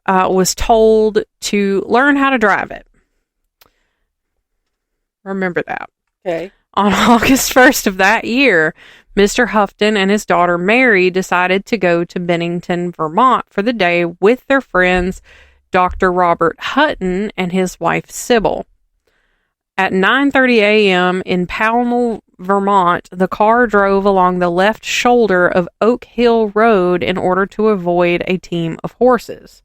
was told to learn how to drive it. Remember that.
Okay.
On August 1st of that year, Mr. Houghton and his daughter Mary decided to go to Bennington, Vermont for the day with their friends Dr. Robert Hutton and his wife Sybil. At 9:30 a.m. in Pownell, Vermont, the car drove along the left shoulder of Oak Hill Road in order to avoid a team of horses.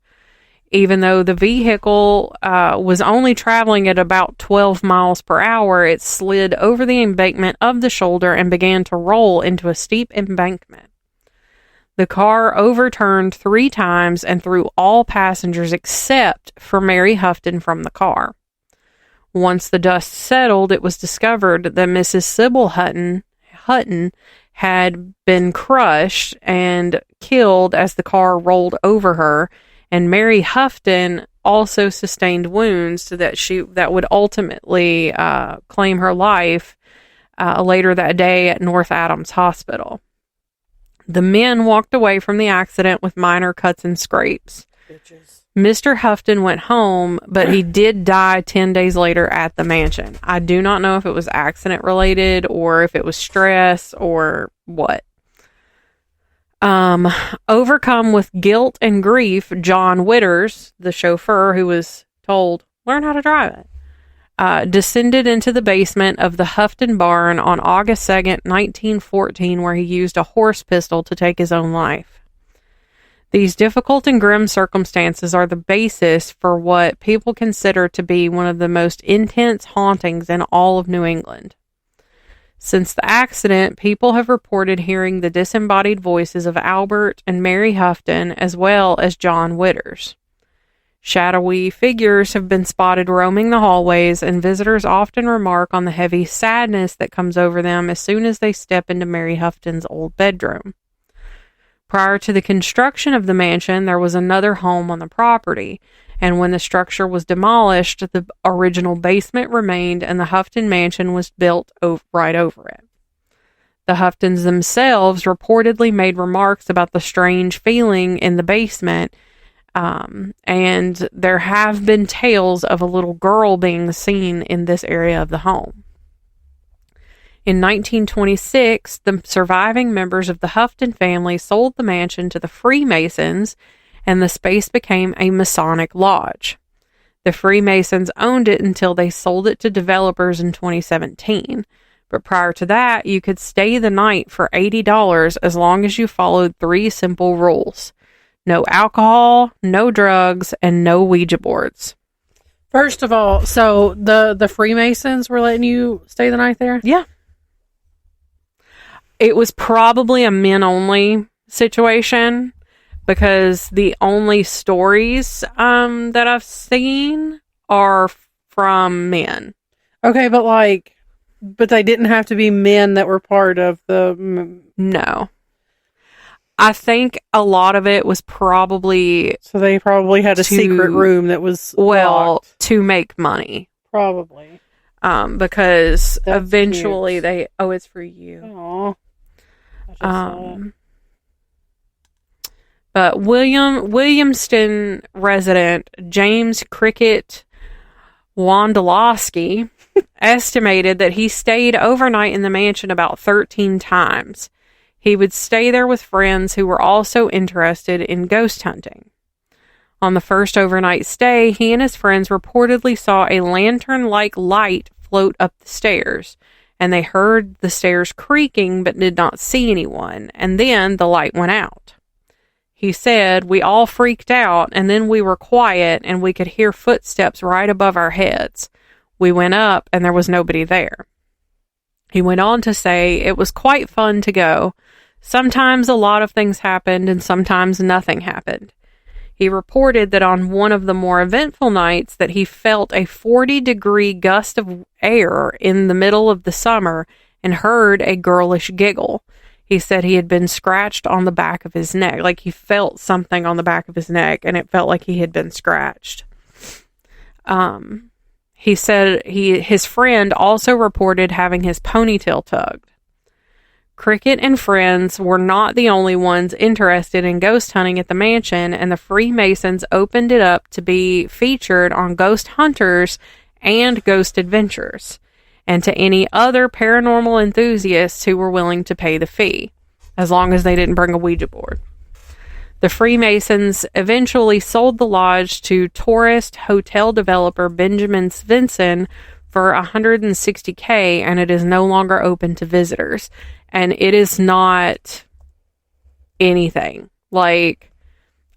Even though the vehicle was only traveling at about 12 miles per hour, it slid over the embankment of the shoulder and began to roll into a steep embankment. The car overturned 3 times and threw all passengers except for Mary Houghton from the car. Once the dust settled, it was discovered that Mrs. Sybil Hutton had been crushed and killed as the car rolled over her, and Mary Houghton also sustained wounds that would ultimately claim her life later that day at North Adams Hospital. The men walked away from the accident with minor cuts and scrapes. Bitches. Mr. Houghton went home, but he did die 10 days later at the mansion. I do not know if it was accident related or if it was stress or what. Overcome with guilt and grief, John Witters, the chauffeur who was told, learn how to drive it, descended into the basement of the Houghton barn on August 2nd, 1914, where he used a horse pistol to take his own life. These difficult and grim circumstances are the basis for what people consider to be one of the most intense hauntings in all of New England. Since the accident, people have reported hearing the disembodied voices of Albert and Mary Houghton, as well as John Witters. Shadowy figures have been spotted roaming the hallways, and visitors often remark on the heavy sadness that comes over them as soon as they step into Mary Houghton's old bedroom. Prior to the construction of the mansion, there was another home on the property, and when the structure was demolished, the original basement remained and the Houghton mansion was built right over it. The Houghton's themselves reportedly made remarks about the strange feeling in the basement, and there have been tales of a little girl being seen in this area of the home. In 1926, the surviving members of the Houghton family sold the mansion to the Freemasons, and the space became a Masonic lodge. The Freemasons owned it until they sold it to developers in 2017. But prior to that, you could stay the night for $80 as long as you followed 3 simple rules. No alcohol, no drugs, and no Ouija boards.
First of all, so the Freemasons were letting you stay the night there?
Yeah. It was probably a men-only situation, because the only stories that I've seen are from men.
Okay, but they didn't have to be men that were part of the...
No. I think a lot of it was probably...
So they probably had a secret room that was locked.
To make money.
Probably.
Because that's eventually cute. They... Oh, it's for you.
Aww.
But Williamston resident James Cricket Wondolowski estimated that he stayed overnight in the mansion about 13 times. He would stay there with friends who were also interested in ghost hunting. On the first overnight stay, he and his friends reportedly saw a lantern-like light float up the stairs, and they heard the stairs creaking but did not see anyone, and then the light went out. He said, we all freaked out, and then we were quiet, and we could hear footsteps right above our heads. We went up, and there was nobody there. He went on to say, it was quite fun to go. Sometimes a lot of things happened, and sometimes nothing happened. He reported that on one of the more eventful nights that he felt a 40-degree gust of air in the middle of the summer and heard a girlish giggle. He said he had been scratched on the back of his neck. Like he felt something on the back of his neck and it felt like he had been scratched. He said his friend also reported having his ponytail tugged. Cricket and friends were not the only ones interested in ghost hunting at the mansion, and the Freemasons opened it up to be featured on Ghost Hunters and Ghost Adventures, and to any other paranormal enthusiasts who were willing to pay the fee, as long as they didn't bring a Ouija board. The Freemasons eventually sold the lodge to tourist hotel developer Benjamin Svensson for $160K, and it is no longer open to visitors. And it is not anything. Like,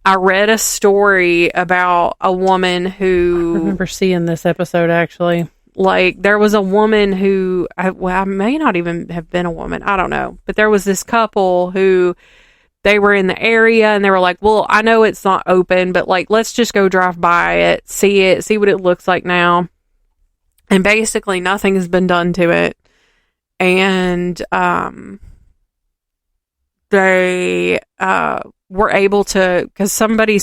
I read a story about a woman who...
I remember seeing this episode, actually.
Like, there was a woman who... I may not even have been a woman. I don't know. But there was this couple who... They were in the area, and they were like, well, I know it's not open, but, like, let's just go drive by it, see what it looks like now. And basically, nothing has been done to it. And they were able to, because somebody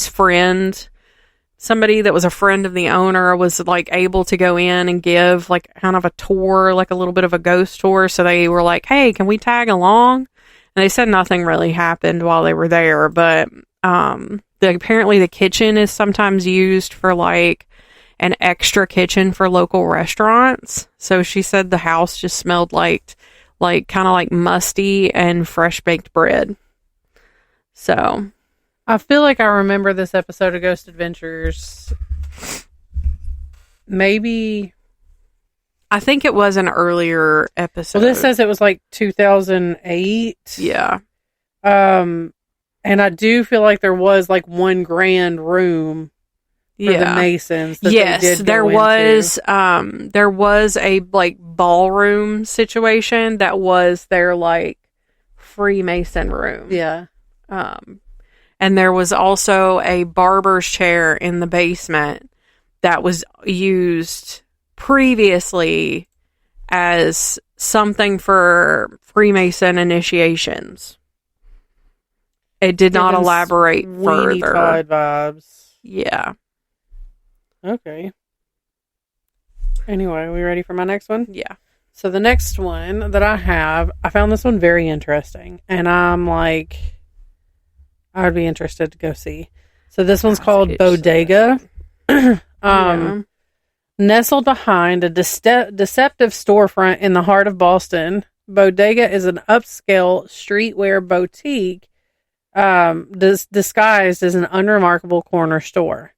that was a friend of the owner was like able to go in and give like kind of a tour, like a little bit of a ghost tour. So they were like, hey, can we tag along? And they said nothing really happened while they were there, but apparently the kitchen is sometimes used for like an extra kitchen for local restaurants. So she said the house just smelled like kind of like musty and fresh baked bread. So
I feel like I remember this episode of Ghost Adventures. Maybe.
I think it was an earlier episode.
Well, this says it was like 2008.
Yeah.
And I do feel like there was like one grand room for the Masons. That
yes,
they did
there was a like ballroom situation that was their like Freemason room.
Yeah.
And there was also a barber's chair in the basement that was used previously as something for Freemason initiations. It did not elaborate further.
Todd vibes.
Yeah.
Okay. Anyway, are we ready for my next one?
Yeah.
So the next one that I have, I found this one very interesting. And I'm like, I would be interested to go see. So this one's called Bodega. Nestled behind a deceptive storefront in the heart of Boston, Bodega is an upscale streetwear boutique disguised as an unremarkable corner store.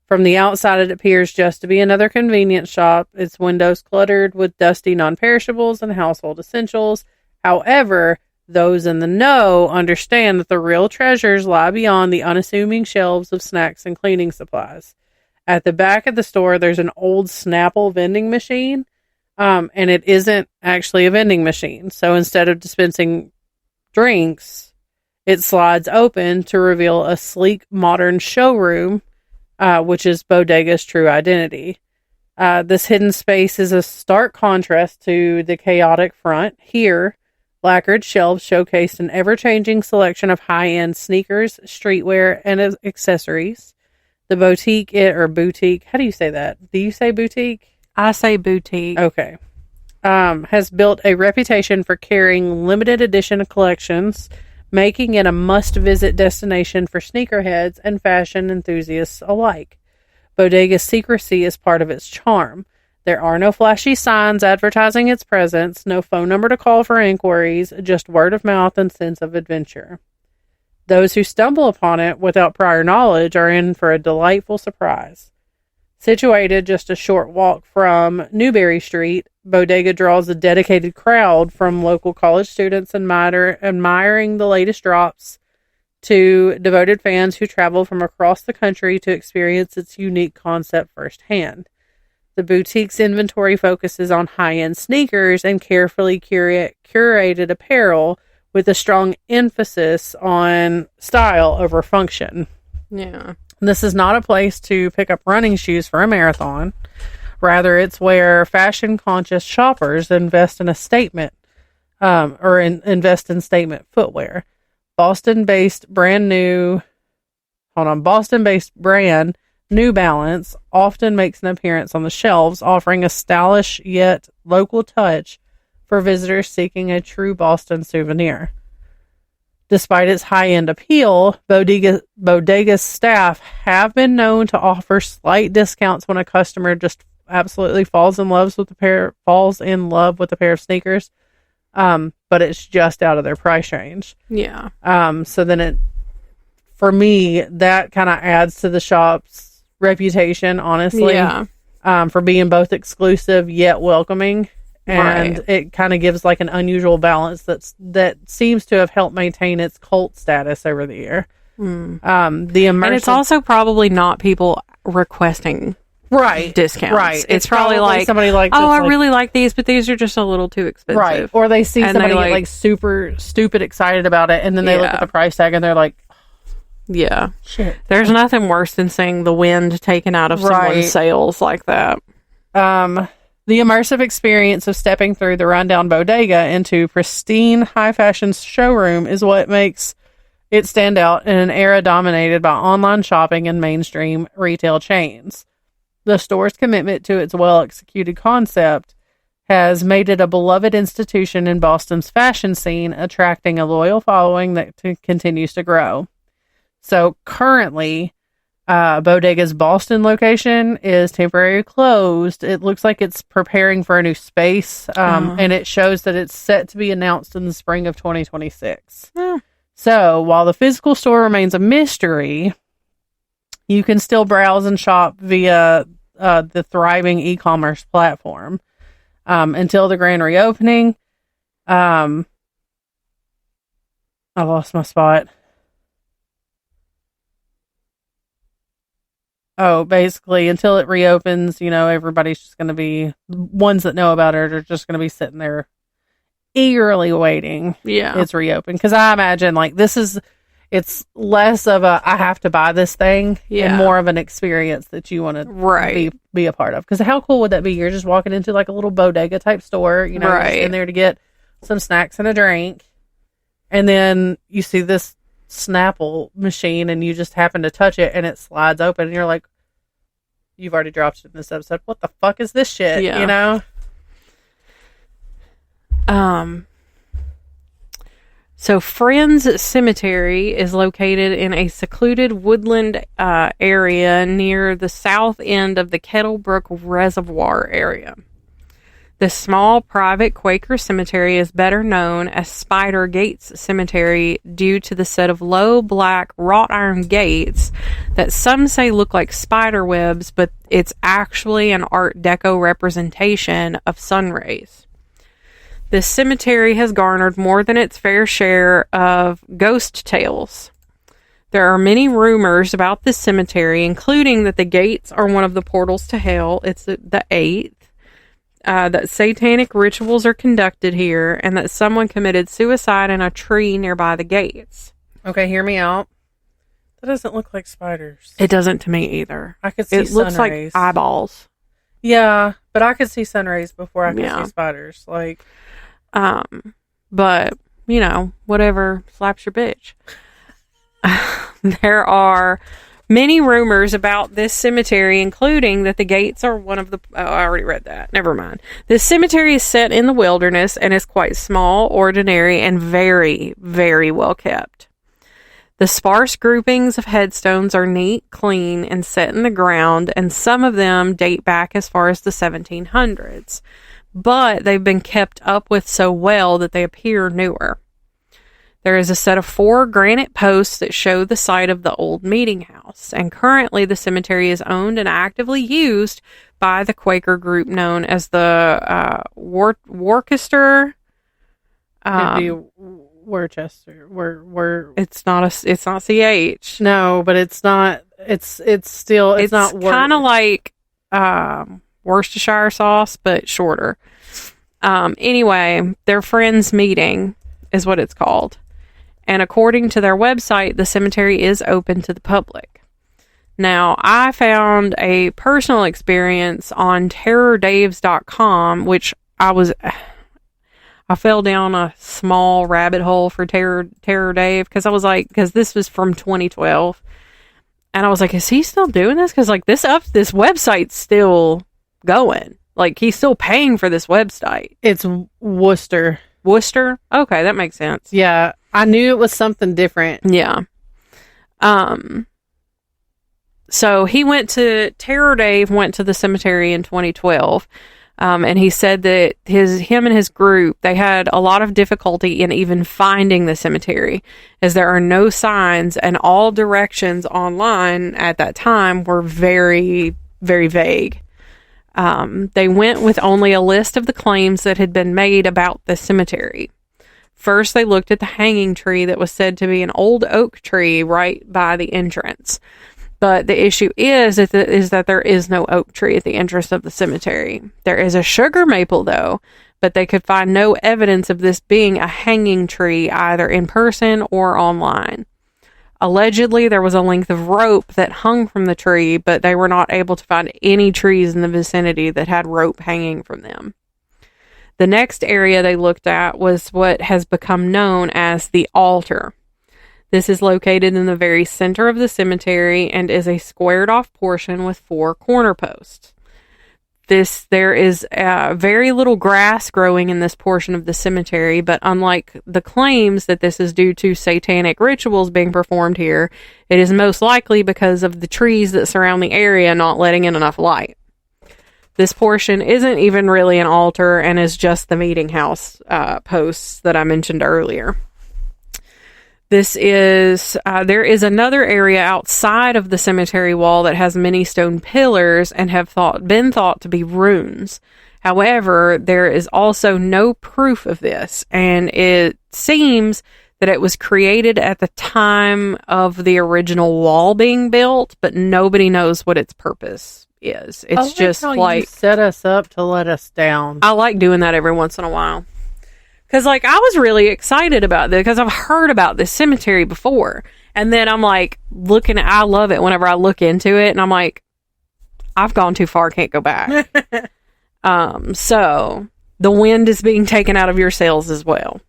From the outside, it appears just to be another convenience shop, its windows cluttered with dusty non-perishables and household essentials. However, those in the know understand that the real treasures lie beyond the unassuming shelves of snacks and cleaning supplies. At the back of the store, there's an old Snapple vending machine, and it isn't actually a vending machine. So instead of dispensing drinks, it slides open to reveal a sleek, modern showroom, which is Bodega's true identity. This hidden space is a stark contrast to the chaotic front. Here, lacquered shelves showcased an ever-changing selection of high-end sneakers, streetwear, and accessories. The boutique, how do you say that? Do you say boutique?
I say boutique.
Okay. Has built a reputation for carrying limited edition collections, making it a must-visit destination for sneakerheads and fashion enthusiasts alike. Bodega's secrecy is part of its charm. There are no flashy signs advertising its presence, no phone number to call for inquiries, just word of mouth and sense of adventure. Those who stumble upon it without prior knowledge are in for a delightful surprise. Situated just a short walk from Newberry Street, Bodega draws a dedicated crowd from local college students admiring the latest drops to devoted fans who travel from across the country to experience its unique concept firsthand. The boutique's inventory focuses on high-end sneakers and carefully curated apparel with a strong emphasis on style over function.
Yeah.
This is not a place to pick up running shoes for a marathon. Rather, it's where fashion-conscious shoppers invest in a statement, invest in statement footwear. Boston-based brand New Balance often makes an appearance on the shelves, offering a stylish yet local touch for visitors seeking a true Boston souvenir. Despite its high-end appeal, Bodega's staff have been known to offer slight discounts when a customer just absolutely falls in love with a pair of sneakers, but it's just out of their price range.
Yeah.
So then for me, that kind of adds to the shop's reputation, honestly.
Yeah.
For being both exclusive yet welcoming. And it kind of gives like an unusual balance that seems to have helped maintain its cult status over the year.
And it's also probably not people requesting discounts.
Right.
It's probably like
somebody like,
I really like these, but these are just a little too expensive.
Right. Or they see somebody get like super stupid excited about it, and then they look at the price tag and they're like,
yeah.
Shit.
There's nothing worse than seeing the wind taken out of someone's sails like that.
The immersive experience of stepping through the rundown bodega into pristine high-fashion showroom is what makes it stand out in an era dominated by online shopping and mainstream retail chains. The store's commitment to its well-executed concept has made it a beloved institution in Boston's fashion scene, attracting a loyal following that continues to grow. So currently, Bodega's Boston location is temporarily closed. It looks like it's preparing for a new space, and it shows that it's set to be announced in the spring of 2026. Oh. So while the physical store remains a mystery, you can still browse and shop via the thriving e-commerce platform until the grand reopening. I lost my spot. Oh, basically, until it reopens, everybody's just going to be, ones that know about it are just going to be sitting there eagerly waiting.
Yeah.
It's reopened. Because I imagine, it's less of a, I have to buy this thing, and more of an experience that you want to be a part of. Because how cool would that be? You're just walking into a little bodega type store, just in there to get some snacks and a drink. And then you see this Snapple machine and you just happen to touch it and it slides open and you're like, you've already dropped it in this episode. What the fuck is this shit?
Yeah. So Friends Cemetery is located in a secluded woodland area near the south end of the Kettlebrook Reservoir area. The small private Quaker cemetery is better known as Spider Gates Cemetery due to the set of low black wrought iron gates that some say look like spider webs, but it's actually an Art Deco representation of sun rays. This cemetery has garnered more than its fair share of ghost tales. There are many rumors about this cemetery, including that the gates are one of the portals to hell. It's the 8th. That satanic rituals are conducted here, and that someone committed suicide in a tree nearby the gates.
Okay, hear me out. That doesn't look like spiders.
It doesn't to me either.
I could see
it looks
rays.
Like eyeballs.
Yeah, but I could see sun rays before I could see spiders.
But whatever slaps your bitch. There are many rumors about this cemetery, including that the gates are one of the... Oh, I already read that. Never mind. This cemetery is set in the wilderness and is quite small, ordinary, and very, very well kept. The sparse groupings of headstones are neat, clean, and set in the ground, and some of them date back as far as the 1700s. But they've been kept up with so well that they appear newer. There is a set of 4 granite posts that show the site of the old meeting house, and currently the cemetery is owned and actively used by the Quaker group known as the Worcester.
It'd be Worcester.
It's not CH.
No, but it's not. It's still. It's not.
Kind of like Worcestershire sauce, but shorter. Anyway, their friends meeting is what it's called. And according to their website, the cemetery is open to the public. Now, I found a personal experience on terrordaves.com, which I fell down a small rabbit hole for Terror Dave, because this was from 2012. And I was like, is he still doing this? Because this website's still going. He's still paying for this website.
It's Worcester.
Worcester? Okay, that makes sense.
Yeah, I knew it was something different.
Yeah. So Terror Dave went to the cemetery in 2012, and he said that him and his group, they had a lot of difficulty in even finding the cemetery, as there are no signs, and all directions online at that time were very, very vague. They went with only a list of the claims that had been made about the cemetery. First, they looked at the hanging tree that was said to be an old oak tree right by the entrance. But the issue is that there is no oak tree at the entrance of the cemetery. There is a sugar maple, though, but they could find no evidence of this being a hanging tree either in person or online. Allegedly, there was a length of rope that hung from the tree, but they were not able to find any trees in the vicinity that had rope hanging from them. The next area they looked at was what has become known as the altar. This is located in the very center of the cemetery and is a squared-off portion with 4 corner posts. There is very little grass growing in this portion of the cemetery, but unlike the claims that this is due to satanic rituals being performed here, it is most likely because of the trees that surround the area not letting in enough light. This portion isn't even really an altar and is just the meeting house posts that I mentioned earlier. There is another area outside of the cemetery wall that has many stone pillars and have been thought to be runes. However, there is also no proof of this, and it seems that it was created at the time of the original wall being built, but nobody knows what its purpose is. It's just like
you set us up to let us down.
I like doing that every once in a while. Because, like, I was really excited about this because I've heard about this cemetery before. And then I'm, like, I love it whenever I look into it. And I'm like, I've gone too far, can't go back. So, the wind is being taken out of your sails as well.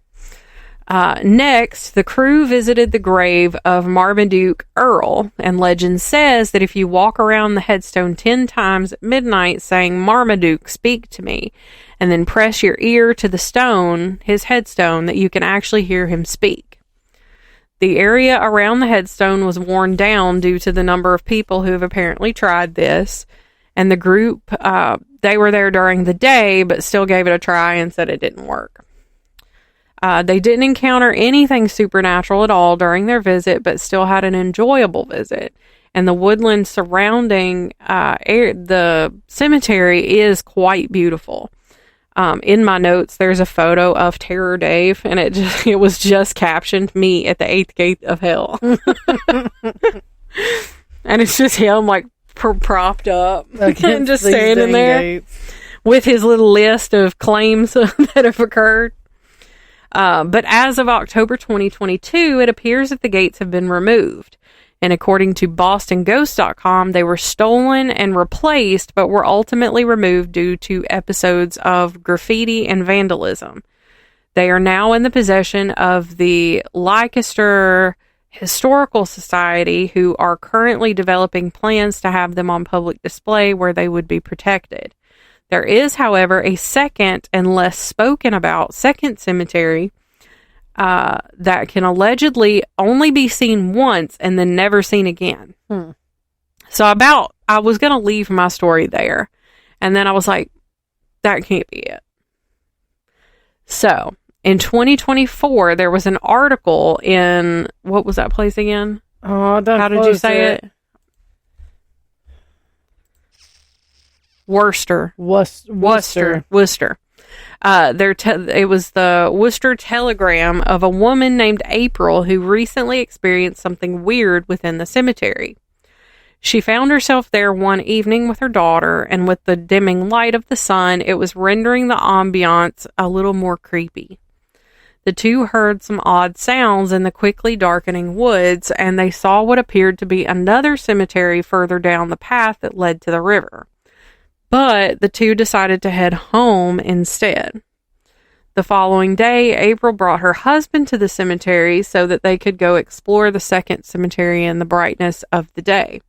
Next, the crew visited the grave of Marmaduke Earl. And legend says that if you walk around the headstone 10 times at midnight saying, "Marmaduke, speak to me," and then press your ear to the stone, his headstone, that you can actually hear him speak. The area around the headstone was worn down due to the number of people who have apparently tried this, and the group, they were there during the day, but still gave it a try and said it didn't work. They didn't encounter anything supernatural at all during their visit, but still had an enjoyable visit. And the woodland surrounding the cemetery is quite beautiful. In my notes, there's a photo of Terror Dave, and it was just captioned, "Me at the 8th gate of hell." And it's just him, like, propped up and just standing there gates, with his little list of claims that have occurred. But as of October 2022, it appears that the gates have been removed. And according to BostonGhost.com, they were stolen and replaced, but were ultimately removed due to episodes of graffiti and vandalism. They are now in the possession of the Leicester Historical Society, who are currently developing plans to have them on public display where they would be protected. There is, however, a second and less spoken about second cemetery that can allegedly only be seen once and then never seen again. So I was going to leave my story there. And then I was like, that can't be it. So, in 2024, there was an article in, what was that place again?
Oh,
how did you say it? Worcester. It was the Worcester Telegram of a woman named April who recently experienced something weird within the cemetery. She found herself there one evening with her daughter, and with the dimming light of the sun, it was rendering the ambiance a little more creepy. The two heard some odd sounds in the quickly darkening woods, and they saw what appeared to be another cemetery further down the path that led to the river. But the two decided to head home instead. The following day, April brought her husband to the cemetery so that they could go explore the second cemetery in the brightness of the day.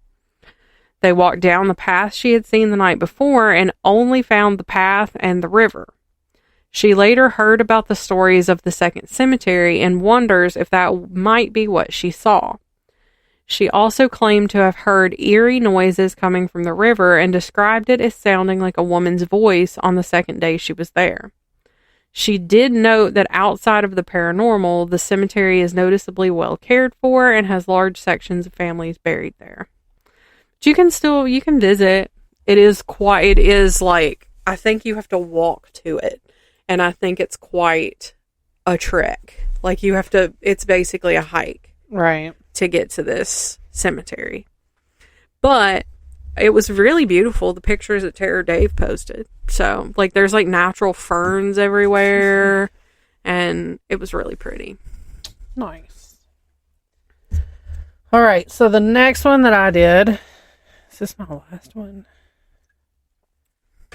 They walked down the path she had seen the night before and only found the path and the river. She later heard about the stories of the second cemetery and wonders if that might be what she saw. She also claimed to have heard eerie noises coming from the river and described it as sounding like a woman's voice on the second day she was there. She did note that outside of the paranormal, the cemetery is noticeably well cared for and has large sections of families buried there. But you can visit. It is like, I think you have to walk to it. And I think it's quite a trek. Like it's basically a hike.
Right.
To get to this cemetery. But it was really beautiful, the pictures that Terror Dave posted. So, like, there's like natural ferns everywhere, and it was really pretty.
Nice. All right, so the next one that I did, is this my last one?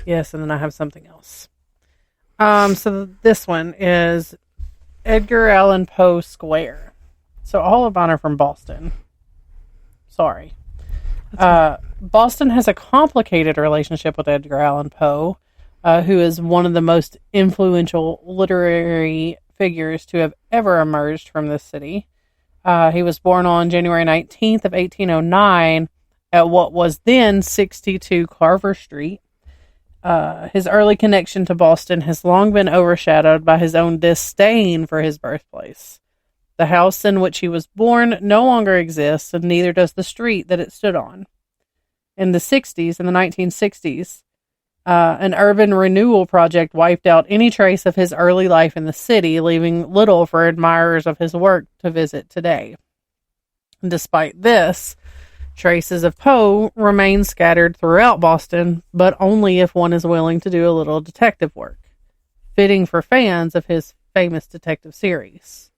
Yes, and then I have something else. So this one is Edgar Allan Poe Square. So all of mine are from Boston. Sorry. Boston has a complicated relationship with Edgar Allan Poe, who is one of the most influential literary figures to have ever emerged from this city. He was born on January 19th of 1809 at what was then 62 Carver Street. His early connection to Boston has long been overshadowed by his own disdain for his birthplace. The house in which he was born no longer exists, and neither does the street that it stood on. In the 1960s, an urban renewal project wiped out any trace of his early life in the city, leaving little for admirers of his work to visit today. Despite this, traces of Poe remain scattered throughout Boston, but only if one is willing to do a little detective work, fitting for fans of his famous detective series.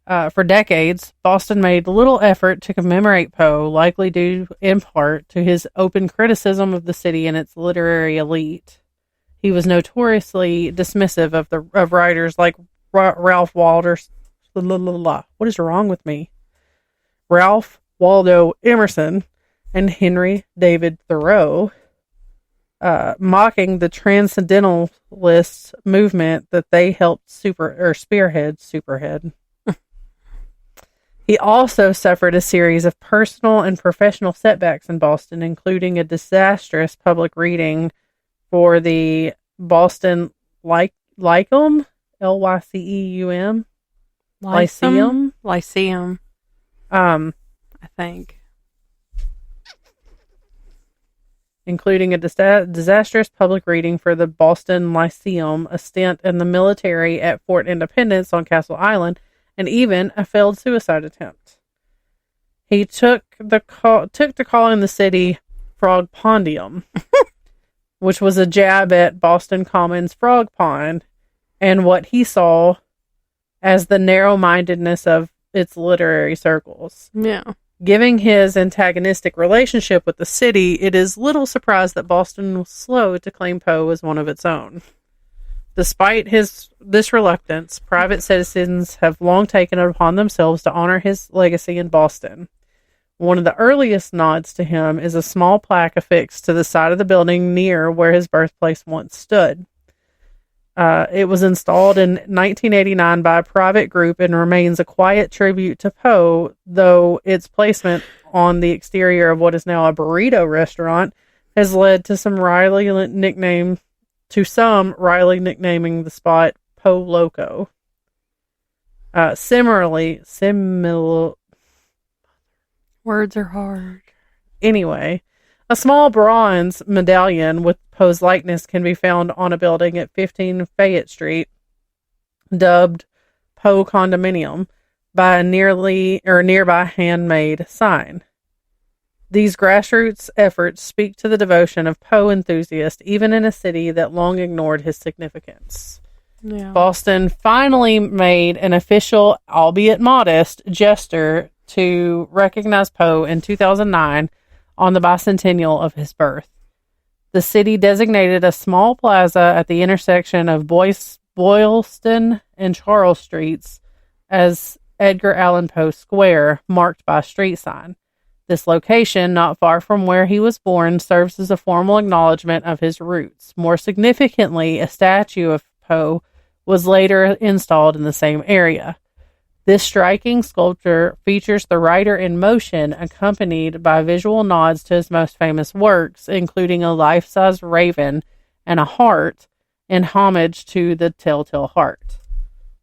For decades, Boston made little effort to commemorate Poe, likely due in part to his open criticism of the city and its literary elite. He was notoriously dismissive of writers like Ralph Waldo. What is wrong with me? Ralph Waldo Emerson and Henry David Thoreau, mocking the transcendentalist movement that they helped spearhead. He also suffered a series of personal and professional setbacks in Boston, including a disastrous public reading for the Boston Lyceum, Lyceum,
Lyceum. I think.
Including a disastrous public reading for the Boston Lyceum, a stint in the military at Fort Independence on Castle Island, and even a failed suicide attempt. He took to calling the city Frog Pondium, which was a jab at Boston Commons Frog Pond and what he saw as the narrow-mindedness of its literary circles.
Yeah.
Given his antagonistic relationship with the city, it is little surprise that Boston was slow to claim Poe as one of its own. Despite this reluctance, private citizens have long taken it upon themselves to honor his legacy in Boston. One of the earliest nods to him is a small plaque affixed to the side of the building near where his birthplace once stood. It was installed in 1989 by a private group and remains a quiet tribute to Poe, though its placement on the exterior of what is now a burrito restaurant has led to Riley nicknaming the spot Po Loco. Similarly,
words are hard.
Anyway, a small bronze medallion with Poe's likeness can be found on a building at 15 Fayette Street, dubbed Poe Condominium, by a nearby handmade sign. These grassroots efforts speak to the devotion of Poe enthusiasts, even in a city that long ignored his significance.
Yeah.
Boston finally made an official, albeit modest, gesture to recognize Poe in 2009 on the bicentennial of his birth. The city designated a small plaza at the intersection of Boylston and Charles Streets as Edgar Allan Poe Square, marked by a street sign. This location, not far from where he was born, serves as a formal acknowledgement of his roots. More significantly, a statue of Poe was later installed in the same area. This striking sculpture features the writer in motion, accompanied by visual nods to his most famous works, including a life-size raven and a heart, in homage to the Telltale Heart.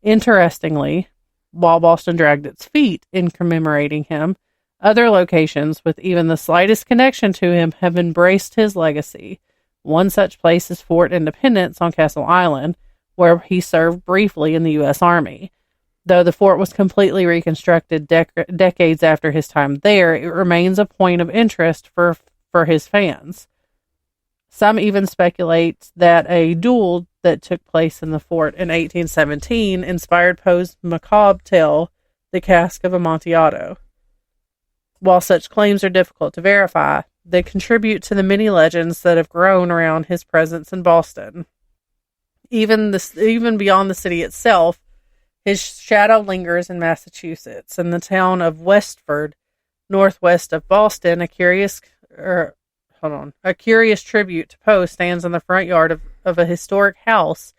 Interestingly, while Boston dragged its feet in commemorating him, other locations with even the slightest connection to him have embraced his legacy. One such place is Fort Independence on Castle Island, where he served briefly in the U.S. Army. Though the fort was completely reconstructed decades after his time there, it remains a point of interest for his fans. Some even speculate that a duel that took place in the fort in 1817 inspired Poe's macabre tale, The Cask of Amontillado. While such claims are difficult to verify, they contribute to the many legends that have grown around his presence in Boston. Even beyond the city itself, his shadow lingers in Massachusetts. In the town of Westford, northwest of Boston, a curious tribute to Poe stands in the front yard of a historic house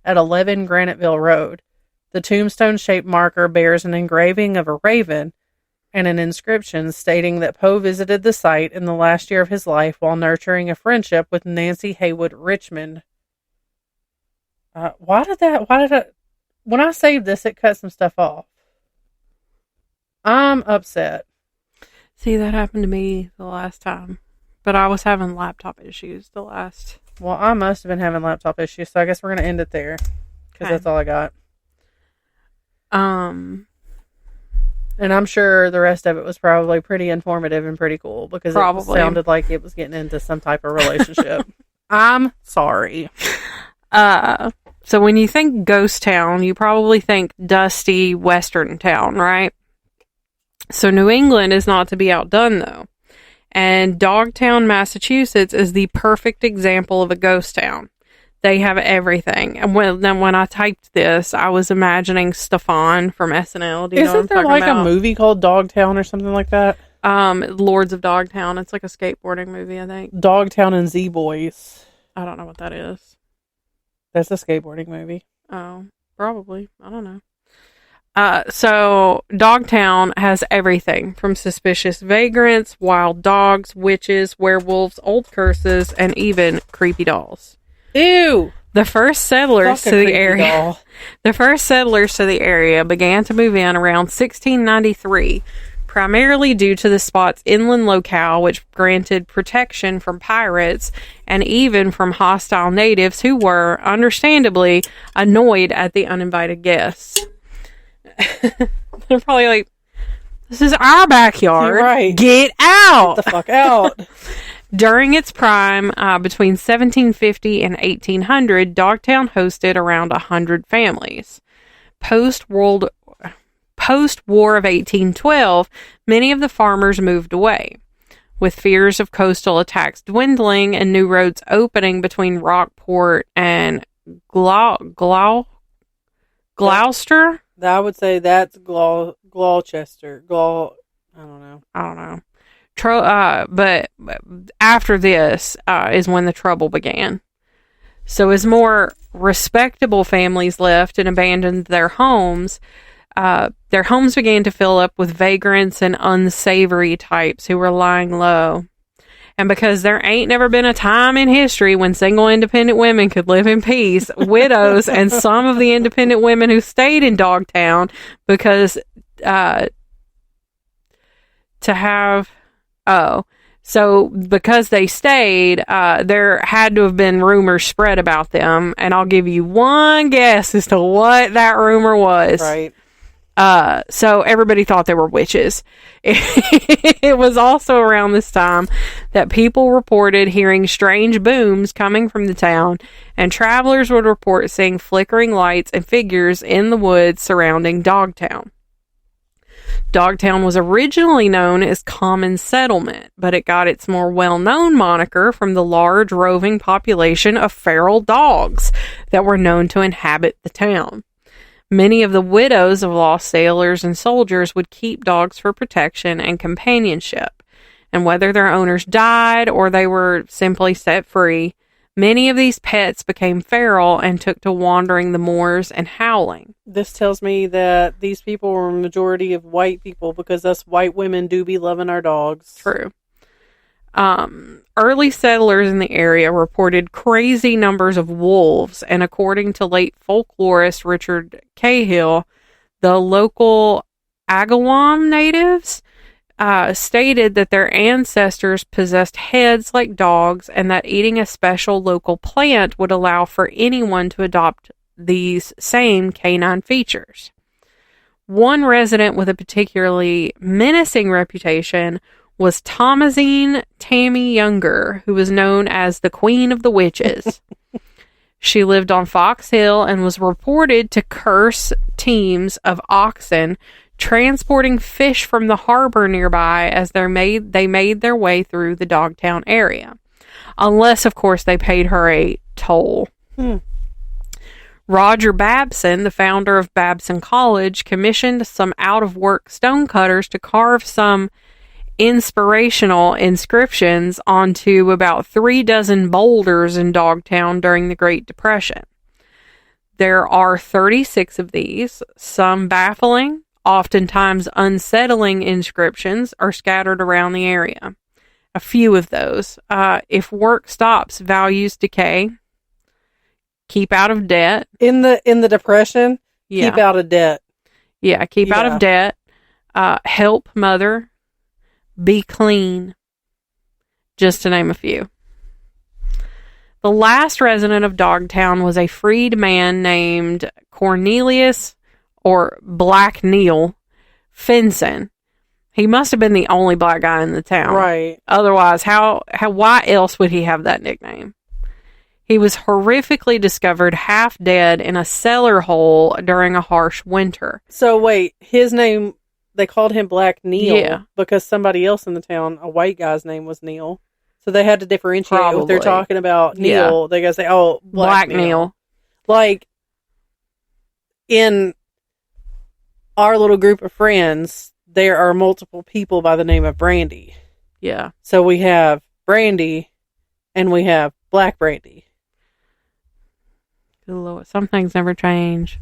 at 11 Graniteville Road. The tombstone-shaped marker bears an engraving of a raven and an inscription stating that Poe visited the site in the last year of his life while nurturing a friendship with Nancy Haywood Richmond. When I saved this, it cut some stuff off. I'm upset.
See, that happened to me the last time. But I was having laptop issues the last.
Well, I must have been having laptop issues, so I guess we're going to end it there. Because that's all I got. And I'm sure the rest of it was probably pretty informative and pretty cool. Because it sounded like it was getting into some type of relationship. I'm sorry.
So when you think ghost town, you probably think dusty western town, right? So New England is not to be outdone, though. And Dogtown, Massachusetts is the perfect example of a ghost town. They have everything. And when I typed this, I was imagining Stefan from SNL. Do you know what I'm talking about?
Isn't there like a movie called Dogtown or something like that?
Lords of Dogtown. It's like a skateboarding movie, I think.
Dogtown and Z-Boys.
I don't know what that is.
That's a skateboarding movie.
Oh, probably. I don't know. So Dogtown has everything from suspicious vagrants, wild dogs, witches, werewolves, old curses, and even creepy dolls.
Ew!
The first settlers to the area. The first settlers to the area began to move in around 1693, primarily due to the spot's inland locale, which granted protection from pirates and even from hostile natives who were, understandably, annoyed at the uninvited guests. They're probably like, this is our backyard.
Right.
Get out!
Get the fuck out.
During its prime, between 1750 and 1800, Dogtown hosted around 100 families. Post-war of 1812, many of the farmers moved away. With fears of coastal attacks dwindling and new roads opening between Rockport and Gloucester?
I would say that's Gloucester. I don't know.
But after this is when the trouble began. So as more respectable families left and abandoned their homes began to fill up with vagrants and unsavory types who were lying low. And because there ain't never been a time in history when single independent women could live in peace, widows and some of the independent women who stayed in Dogtown because because they stayed, there had to have been rumors spread about them, and I'll give you one guess as to what that rumor was.
Right.
So everybody thought they were witches. It was also around this time that people reported hearing strange booms coming from the town, and travelers would report seeing flickering lights and figures in the woods surrounding Dogtown. Dogtown was originally known as Common Settlement, but it got its more well-known moniker from the large roving population of feral dogs that were known to inhabit the town. Many of the widows of lost sailors and soldiers would keep dogs for protection and companionship, and whether their owners died or they were simply set free, many of these pets became feral and took to wandering the moors and howling.
This tells me that these people were a majority of white people because us white women do be loving our dogs.
True. Early settlers in the area reported crazy numbers of wolves, and according to late folklorist Richard Cahill, the local Agawam natives stated that their ancestors possessed heads like dogs and that eating a special local plant would allow for anyone to adopt these same canine features. One resident with a particularly menacing reputation was Thomasine Tammy Younger, who was known as the Queen of the Witches. She lived on Fox Hill and was reported to curse teams of oxen transporting fish from the harbor nearby as they made their way through the Dogtown area. Unless, of course, they paid her a toll. Roger Babson, the founder of Babson College, commissioned some out-of-work stonecutters to carve some inspirational inscriptions onto about 36 boulders in Dogtown during the Great Depression. There are 36 of these. Some baffling, oftentimes unsettling inscriptions are scattered around the area. A few of those. If work stops, values decay. Keep out of debt.
In the Depression, keep out of debt.
Yeah, keep out of debt. Help mother. Be clean. Just to name a few. The last resident of Dogtown was a freed man named Cornelius, or Black Neil, Finson. He must have been the only black guy in the town.
Right.
Otherwise, why else would he have that nickname? He was horrifically discovered half dead in a cellar hole during a harsh winter.
So wait, his name, they called him Black Neil because somebody else in the town, a white guy's name was Neil. So they had to differentiate what they're talking about. Neil, they gotta say, oh, Black Neil. Like, in our little group of friends, there are multiple people by the name of Brandy.
Yeah.
So we have Brandy and we have Black Brandy.
Good Lord, some things never change.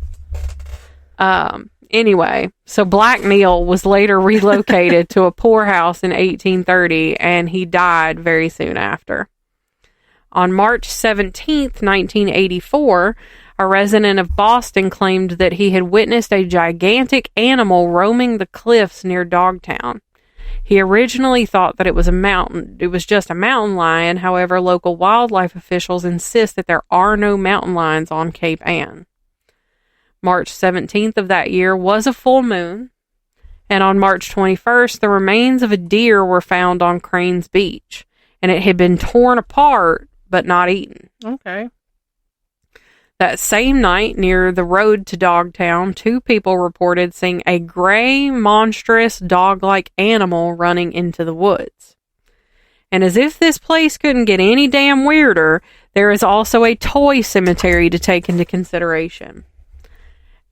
Anyway, so Black Neil was later relocated to a poorhouse in 1830, and he died very soon after. On March 17th, 1984, a resident of Boston claimed that he had witnessed a gigantic animal roaming the cliffs near Dogtown. He originally thought that it was just a mountain lion. However, local wildlife officials insist that there are no mountain lions on Cape Ann. March 17th of that year was a full moon, and on March 21st, the remains of a deer were found on Cranes Beach, and it had been torn apart, but not eaten.
Okay.
That same night, near the road to Dogtown, 2 people reported seeing a gray, monstrous, dog-like animal running into the woods. And as if this place couldn't get any damn weirder, there is also a toy cemetery to take into consideration.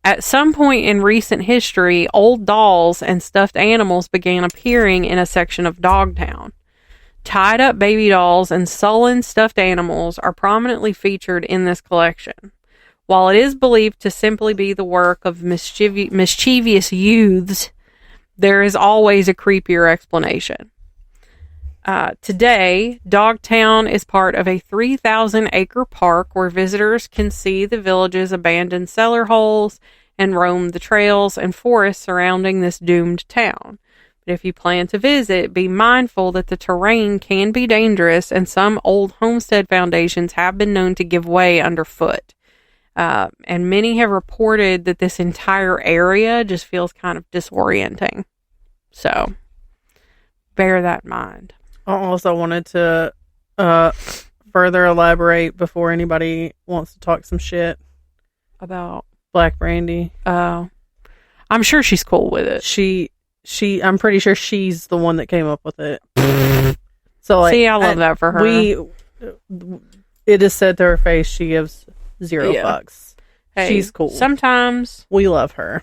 At some point in recent history, old dolls and stuffed animals began appearing in a section of Dogtown. Tied up baby dolls and sullen stuffed animals are prominently featured in this collection. While it is believed to simply be the work of mischievous youths, there is always a creepier explanation. Today, Dogtown is part of a 3,000-acre park where visitors can see the village's abandoned cellar holes and roam the trails and forests surrounding this doomed town. But if you plan to visit, be mindful that the terrain can be dangerous, and some old homestead foundations have been known to give way underfoot. And many have reported that this entire area just feels kind of disorienting. So, bear that in mind.
I also wanted to further elaborate before anybody wants to talk some shit
about
Black Brandy.
I'm sure she's cool with it.
I'm pretty sure she's the one that came up with it. So, like,
see, I love that for her.
It is said to her face, she gives zero fucks.
Hey,
she's cool.
Sometimes
we love her.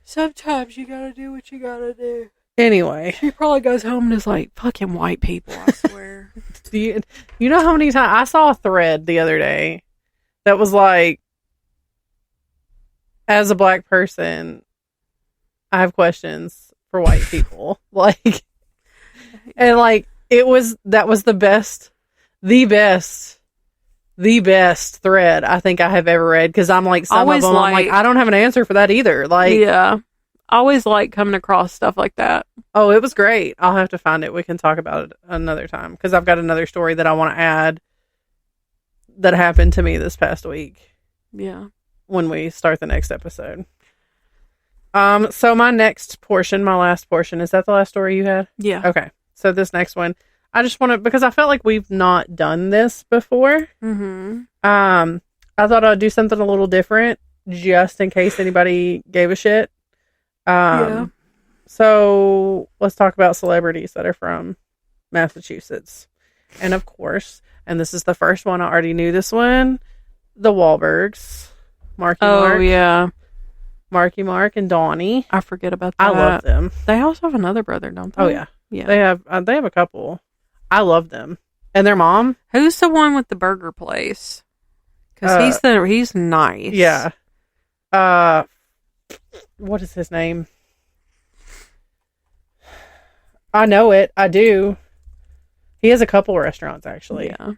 Sometimes you gotta do what you gotta do.
Anyway,
she probably goes home and is like, fucking white people, I swear.
You know how many times I saw a thread the other day that was like, as a black person, I have questions for white people. Like, and like, that was the best thread I think I have ever read, because I'm like, some of them, I'm like, I don't have an answer for that either. Like,
yeah. I always like coming across stuff like that.
Oh, it was great. I'll have to find it. We can talk about it another time, because I've got another story that I want to add that happened to me this past week.
Yeah. When
we start the next episode. So my last portion, is that the last story you had?
Yeah.
Okay. So this next one, I just want to, because I felt like we've not done this before.
Mm-hmm.
I thought I'd do something a little different, just in case anybody gave a shit. Um, so let's talk about celebrities that are from Massachusetts. And of course, and this is the first one, I already knew this one, the Wahlbergs. Marky Mark.
Yeah.
Marky Mark and Donnie.
I forget about that.
I love them.
They also have another brother, don't they?
Oh, yeah.
Yeah.
They have a couple. I love them. And their mom.
Who's the one with the burger place? Because he's nice.
Yeah. What is his name? I know it. I do. He has a couple restaurants, actually.
Yeah.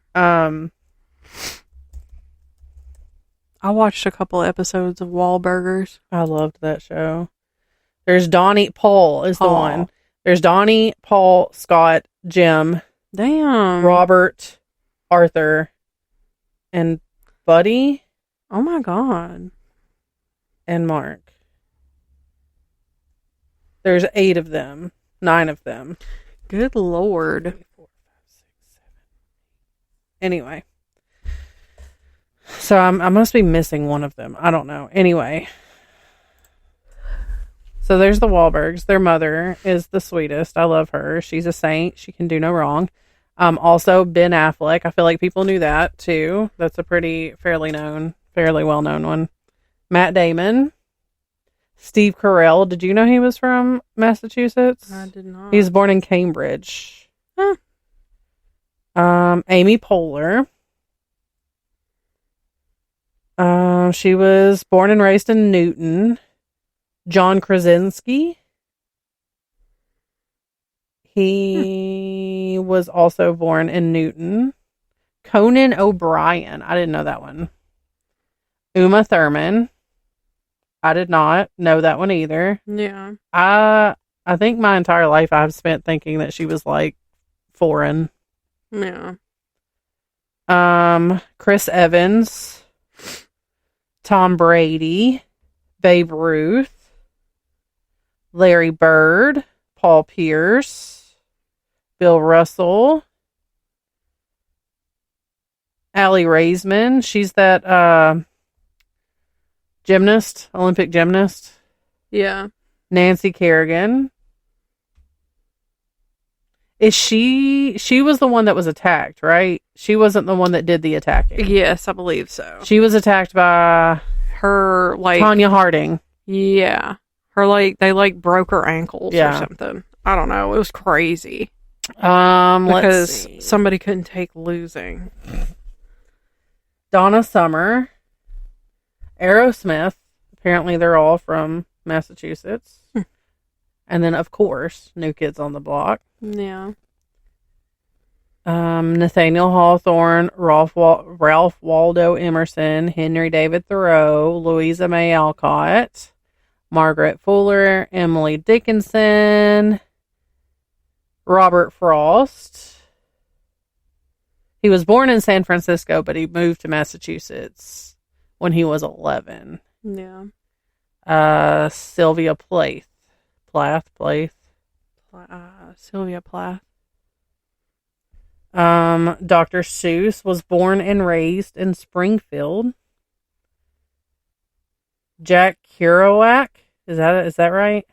I watched a couple episodes of Wahlburgers.
I loved that show. There's Donnie. Paul is the one. There's Donnie, Paul, Scott, Jim.
Damn.
Robert, Arthur, and Buddy.
Oh my God.
And Mark. There's 8 of them. 9 of them.
Good Lord.
3, 4, 5, 6, 7. Anyway. So I must be missing one of them. I don't know. Anyway. So there's the Wahlbergs. Their mother is the sweetest. I love her. She's a saint. She can do no wrong. Also Ben Affleck. I feel like people knew that too. That's a fairly well-known one. Matt Damon. Steve Carell. Did you know he was from Massachusetts?
I did not.
He was born in Cambridge.
Huh.
Amy Poehler. She was born and raised in Newton. John Krasinski. He was also born in Newton. Conan O'Brien. I didn't know that one. Uma Thurman. I did not know that one either.
Yeah.
I think my entire life I've spent thinking that she was like foreign.
Yeah.
Chris Evans. Tom Brady. Babe Ruth. Larry Bird. Paul Pierce. Bill Russell. Aly Raisman. She's that gymnast, Olympic gymnast.
Yeah.
Nancy Kerrigan. Is she was the one that was attacked, right? She wasn't the one that did the attacking.
Yes, I believe so.
She was attacked by
her, like,
Tanya Harding.
Yeah. Her, like, they broke her ankles or something. I don't know. It was crazy. Because somebody couldn't take losing.
Donna Summer. Aerosmith. Apparently they're all from Massachusetts. And then, of course, New Kids on the Block.
Yeah.
Nathaniel Hawthorne, Ralph Waldo Emerson, Henry David Thoreau, Louisa May Alcott, Margaret Fuller, Emily Dickinson, Robert Frost. He was born in San Francisco, but he moved to Massachusetts when he was 11.
Yeah.
Sylvia Plath.
Sylvia Plath.
Dr. Seuss was born and raised in Springfield. Jack Kerouac. Is that right?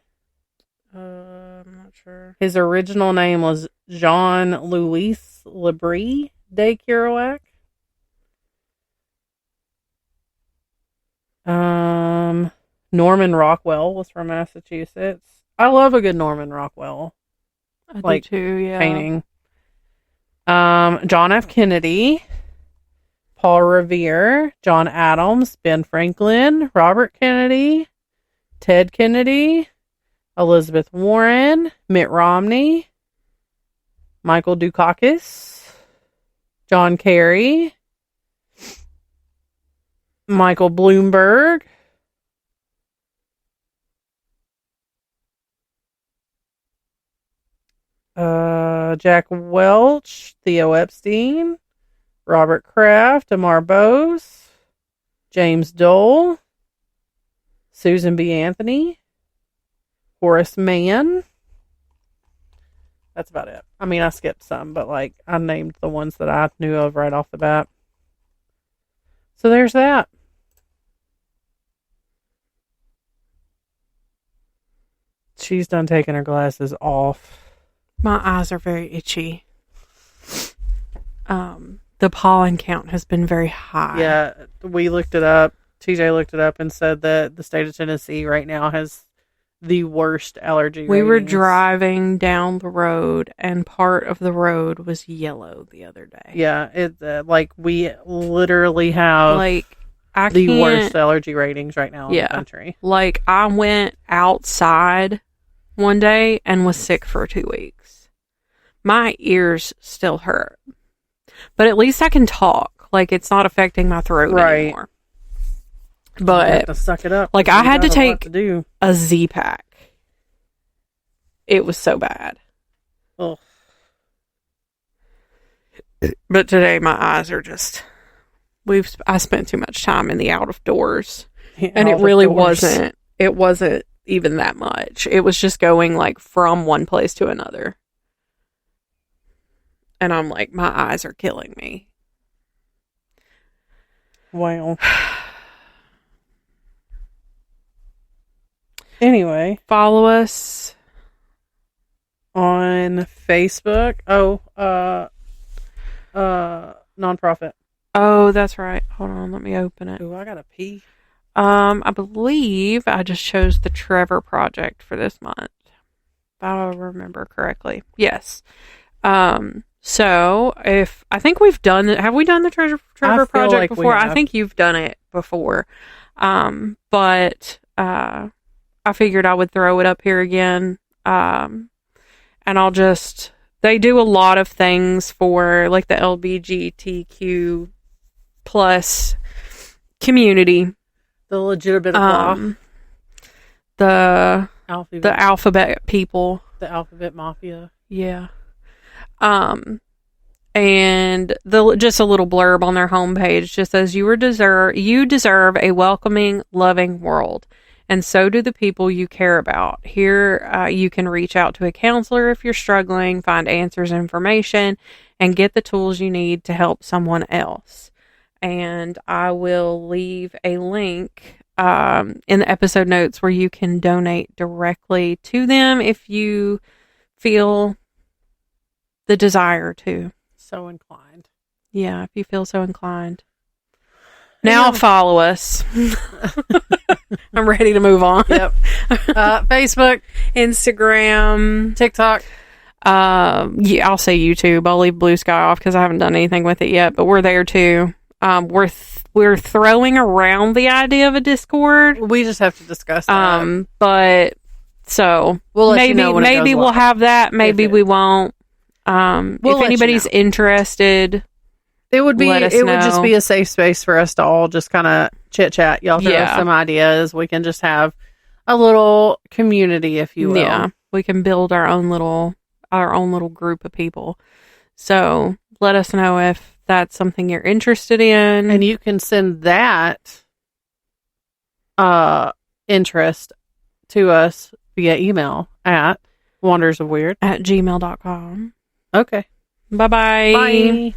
I'm not sure.
His original name was Jean-Louis Lebris de Kerouac. Norman Rockwell was from Massachusetts. I love a good Norman Rockwell.
I do too, yeah.
Painting. John F. Kennedy, Paul Revere, John Adams, Ben Franklin, Robert Kennedy, Ted Kennedy, Elizabeth Warren, Mitt Romney, Michael Dukakis, John Kerry, Michael Bloomberg, Jack Welch, Theo Epstein, Robert Kraft, Amar Bose, James Dole, Susan B. Anthony, Horace Mann. That's about it. I mean, I skipped some, but like I named the ones that I knew of right off the bat. So there's that. She's done taking her glasses off.
My eyes are very itchy. The pollen count has been very high.
Yeah, we looked it up. TJ looked it up and said that the state of Tennessee right now has the worst allergy
We were
ratings.
driving down the road, and part of the road was yellow the other day.
Yeah, we literally have the worst allergy ratings right now in the country.
Like, I went outside one day and was sick for 2 weeks. My ears still hurt. But at least I can talk. Like, it's not affecting my throat anymore. But
you have to suck it up.
Like, I had to take a Z-Pack. It was so bad.
Oh.
But today my eyes are just... I spent too much time in the out of doors. And it really wasn't. It wasn't even that much. It was just going like from one place to another. And I'm like, my eyes are killing me.
Wow. Anyway.
Follow us
on Facebook. Nonprofit.
Oh, that's right. Hold on, let me open it.
Ooh, I gotta pee.
I believe I just chose the Trevor Project for this month. If I remember correctly. Yes. So I think we've done it. Have we done the Trevor Project before? I think you've done it before. But I figured I would throw it up here again. And they do a lot of things for like the LGBTQ plus community.
The legitimate blah.
The alphabet people.
The alphabet mafia.
Yeah. And just a little blurb on their homepage just says you deserve a welcoming, loving world. And so do the people you care about. Here, you can reach out to a counselor if you're struggling, find answers, information, and get the tools you need to help someone else. And I will leave a link in the episode notes where you can donate directly to them if you feel the desire to.
So inclined.
Yeah, if you feel so inclined. Now follow us. I'm ready to move on.
Yep. Facebook,
Instagram,
TikTok.
Yeah, I'll say YouTube. I'll leave Blue Sky off because I haven't done anything with it yet, but we're there too. We're throwing around the idea of a Discord.
We just have to discuss that.
But so
we'll let you know when it goes
we'll have that. Maybe we won't. If anybody's interested.
It would just be a safe space for us to all just kind of chit chat. Y'all throw us some ideas. We can just have a little community, if you will.
Yeah, we can build our own little group of people. So let us know if that's something you're interested in,
and you can send that interest to us via email at wandersofweird@gmail.com.
Okay. Bye-bye.
Bye.